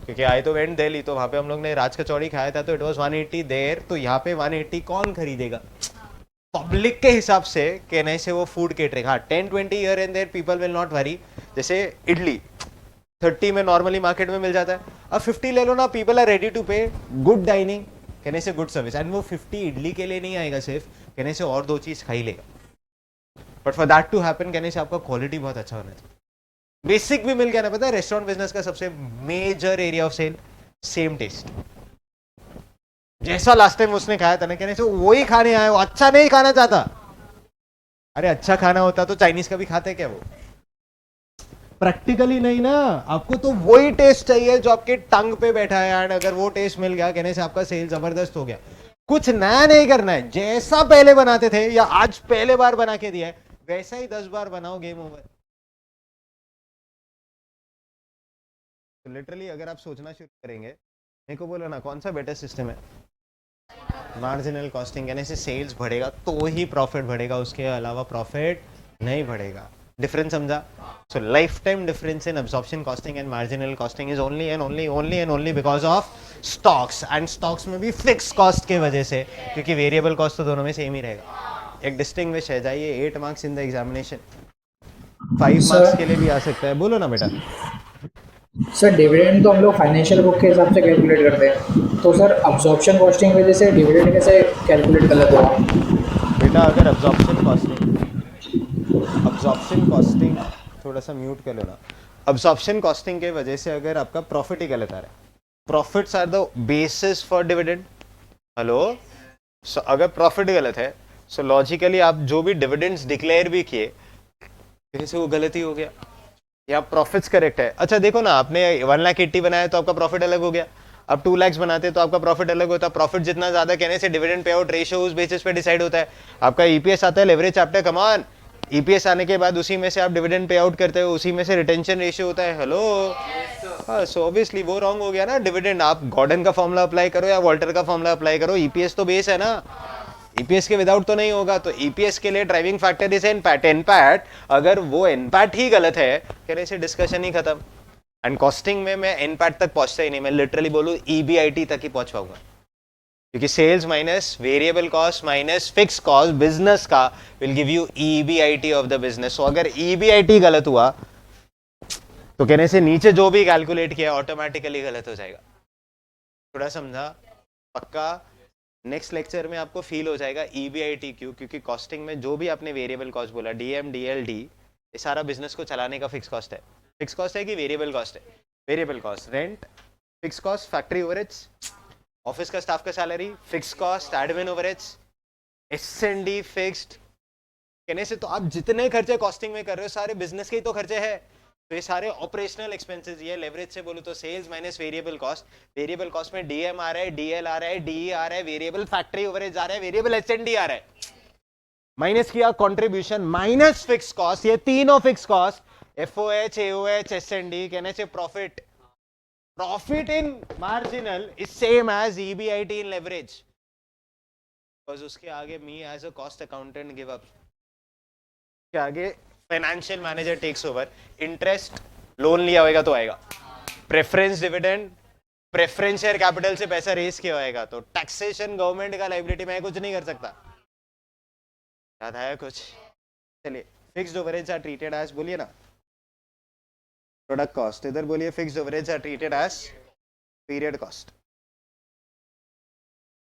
क्योंकि आई तो वेंट दिल्ली, तो वहां पे हम लोग ने राज कचौड़ी खाया था, तो इट वाज 180 देर, तो यहाँ पे 180 कौन खरीदेगा पब्लिक के हिसाब से। कहने से वो फूड केटरिंग, हाँ 10-20 year and there people will not worry. जैसे इडली 30 में नॉर्मली मार्केट में मिल जाता है, अब 50 ले लो ना, पीपल आर रेडी टू पे, गुड डाइनिंग, कहने से गुड सर्विस। एंड वो 50 इडली के लिए नहीं आएगा सिर्फ, कहने से और 2 चीज खा ही लेगा। But for that to happen, कहने से आपका क्वालिटी बहुत अच्छा होना चाहिए। बेसिक भी मिल गया ना, पता है रेस्टोरेंट बिजनेस का सबसे major area of sale, same taste. जैसा लास्ट टाइम उसने खाया था ना, कहने से वही खाने आया, वो अच्छा नहीं खाना चाहता। अरे अच्छा खाना होता तो चाइनीज का भी खाते क्या वो? प्रैक्टिकली नहीं ना, आपको तो वही टेस्ट चाहिए जो आपके टंग पे बैठा है, एंड अगर वो टेस्ट मिल गया, कहने से आपका सेल जबरदस्त हो गया। कुछ नया नहीं करना है, जैसा पहले बनाते थे या आज पहले बार बना के दिया है वैसा ही 10 बार बनाओ, गेम ओवर। तो लिटरली अगर आप सोचना शुरू करेंगे, मेरे को बोलो ना कौन सा बेटर सिस्टम है, मार्जिनल कॉस्टिंग कहने से सेल्स बढ़ेगा तो ही प्रॉफिट बढ़ेगा, उसके अलावा प्रॉफिट नहीं बढ़ेगा। डिफरेंस समझा? So life time difference in absorption costing and marginal costing is only and only because of stocks, and stocks में भी फिक्स कॉस्ट के वजह से, क्योंकि वेरिएबल कॉस्ट तो दोनों में सेम ही रहेगा। एक डिस्टिंग्विश है, जाइए 8 marks in the examination, 5 Sir. Marks के लिए भी आ सकता है। बोलो ना बेटा। सर डिविडेंड तो हम लोग फाइनेंशियल बुक के हिसाब से कैलकुलेट करते हैं, तो सर अब्जॉर्प्शन कॉस्टिंग की वजह से डिविडेंड कैसे कैलकुलेट गलत हुआ? बेटा अगर अब्जॉर्प्शन कॉस्टिंग थोड़ा सा म्यूट कर लेना। अब्जॉर्प्शन कॉस्टिंग के वजह से अगर आपका प्रॉफिट ही गलत आ रहा है, profits are the basis for dividend. Hello, so अगर प्रॉफिट गलत है, सो लॉजिकली आप जो भी डिविडेंड्स डिक्लेयर भी किए, कैसे वो गलत ही हो गया। या प्रॉफिट्स करेक्ट है, अच्छा देखो ना, आपने 1,80,000 बनाया तो आपका प्रॉफिट अलग हो गया, अब 2 लाख बनाते तो आपका प्रॉफिट अलग होता है। प्रॉफिट जितना ज्यादा कहने से डिविडेंड पे आउट रेशियो उस बेसिस पे डिसाइड होता है। आपका ईपीएस आता है, लेवरेज चैप्टर, कमान, ईपीएस आने के बाद उसी में से आप डिविडेंड पे आउट करते हो, उसी में से रिटेंशन रेशियो होता है। हेलो, हाँ, सो ऑब्वियसली वो रॉन्ग हो गया ना। डिविडेंड आप गॉर्डन का फॉर्मूला अप्लाई करो या वॉल्टर का फॉर्मूला अप्लाई करो, ईपीएस तो बेस है ना, ईपीएस के विदाउट तो नहीं होगा। तो ईपीएस के लिए ड्राइविंग फैक्टर इज एनपैट। एनपैट अगर वो एनपैट ही गलत है, कहने से डिस्कशन ही खत्म। एंड कॉस्टिंग में मैं एनपैट तक पहुंचता ही नहीं, मैं लिटरली बोलूं ईबीआईटी तक ही पहुंच पाऊंगा, क्योंकि sales minus variable cost minus fix cost business का will give you EBIT of the business. So अगर ईबीआईटी गलत हुआ तो कहने से नीचे जो भी कैलकुलेट किया ऑटोमेटिकली गलत हो जाएगा। थोड़ा समझा? पक्का? नेक्स्ट लेक्चर में आपको फील हो जाएगा ईबीआईटी क्यों, क्योंकि कॉस्टिंग में जो भी आपने वेरिएबल कॉस्ट बोला, डीएम डीएलडी, ये सारा बिजनेस को चलाने का फिक्स कॉस्ट है। फिक्स कॉस्ट है कि वेरिएबल कॉस्ट है? Variable cost, rent fix cost, factory overheads, office का स्टाफ का salary fix cost, admin overheads, S and D fixed. कहने से तो आप जितने खर्चे कॉस्टिंग में कर रहे हो सारे बिजनेस के ही तो खर्चे हैं, तो ये सारे ऑपरेशनल एक्सपेंसेस। ये लेवरेज से बोलूं तो sales minus variable cost, variable cost में डीएम आ रहा है, डीएल आ रहा है, डीई आ रहा है, वेरिएबल फैक्ट्री ओवरहेज आ रहा है, वेरिएबल एस&डी आ रहा है, माइनस किया कंट्रीब्यूशन माइनस फिक्स कॉस्ट, ये तीनों fix cost, FOH, AOH, S and D, कहने से profit, profit in marginal is same as EBIT in leverage, because उसके आगे me as a cost accountant give up, के आगे financial manager takes over. Interest loan लिया होगा तो आएगा, preference dividend, preference share capital से पैसा रेस किया होगा, तो टैक्सेशन गवर्नमेंट का लायबिलिटी में कुछ नहीं कर सकता। याद आया कुछ? चलिए, fixed overheads are treated as, बोलिए ना, प्रोडक्ट कॉस्ट। इधर बोलिए fixed overheads are treated as period cost.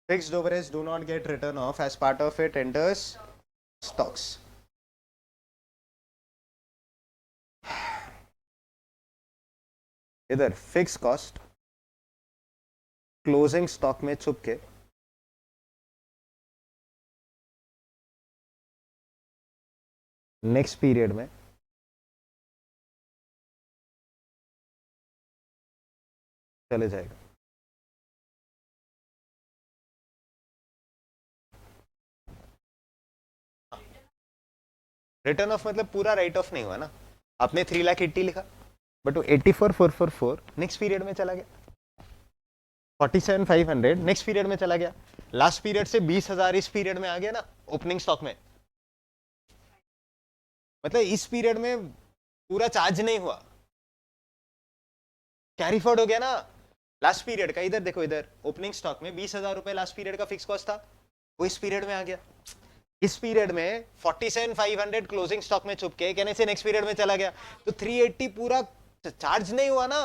Fixed overheads do not get written off, as part of it enters stocks. इधर फिक्स कॉस्ट क्लोजिंग स्टॉक में छुप के next period में चले जाएगा। रिटर्न ऑफ मतलब पूरा राइट ऑफ नहीं हुआ ना, आपने 3,80,000 लिखा बट वो 84,444 नेक्स्ट पीरियड में चला गया, 47,500 नेक्स्ट पीरियड में चला गया, लास्ट पीरियड से 20,000 इस पीरियड में आ गया ना ओपनिंग स्टॉक में, मतलब इस पीरियड में पूरा चार्ज नहीं हुआ, कैरी फॉरवर्ड हो गया ना लास्ट पीरियड का। इधर देखो, इधर ओपनिंग स्टॉक में 20,000 रुपए लास्ट पीरियड का फिक्स कॉस्ट था, वो इस पीरियड में आ गया। इस पीरियड में 47,500 क्लोजिंग स्टॉक में छुप के कहने से नेक्स्ट पीरियड में चला गया, तो 380 पूरा चार्ज नहीं हुआ ना,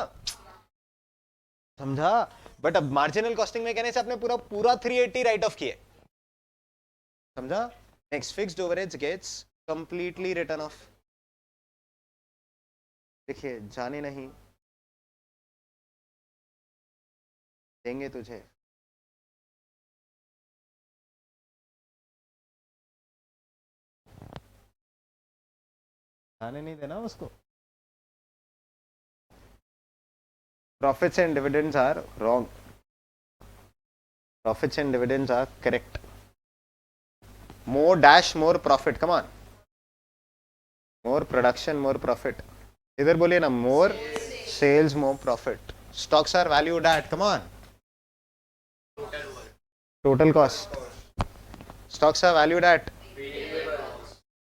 समझा? बट अब मार्जिनल कॉस्टिंग में कहने से आपने पूरा 380 राइट ऑफ किए, समझा? Next fixed overheads gets completely written off. देखिए, जाने नहीं देंगे तुझे, जाने नहीं देना उसको। Profits and dividends are wrong. Profits and dividends are correct. More dash, more profit. Come on. More production, more profit. इधर बोलिए ना, more sales, more profit. Stocks are valued at. Come on. total cost. Stocks are valued at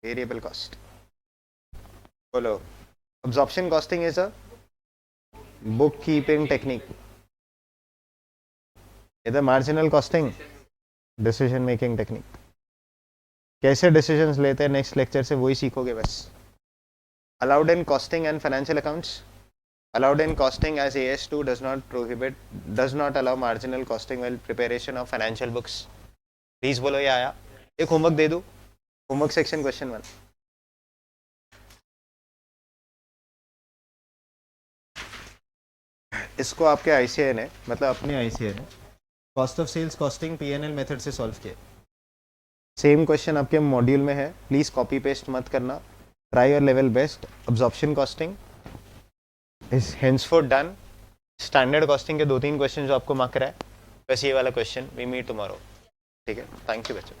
variable cost. Follow. Absorption costing is a bookkeeping technique. Either marginal costing, decision making technique. कैसे decisions लेते हैं next lecture से वही सीखोगे बस. Allowed in costing and financial accounts. Allowed in costing as AS2 does not allow marginal costing while preparation of financial books. Please बोलो ये आया. एक होमवर्क दे दो. Homework section question 1. इसको आपके ICA ने मतलब अपने ICA ने cost of sales costing PNL method से सॉल्व किया. सेम क्वेश्चन आपके मॉड्यूल में है. प्लीज कॉपी पेस्ट मत करना. Try your level best. Absorption costing is henceforth done. Standard costing के 2-3 क्वेश्चन जो आपको मार्क करा है, बस ये वाला क्वेश्चन वी मीट टुमारो. ठीक है, थैंक यू बच्चों.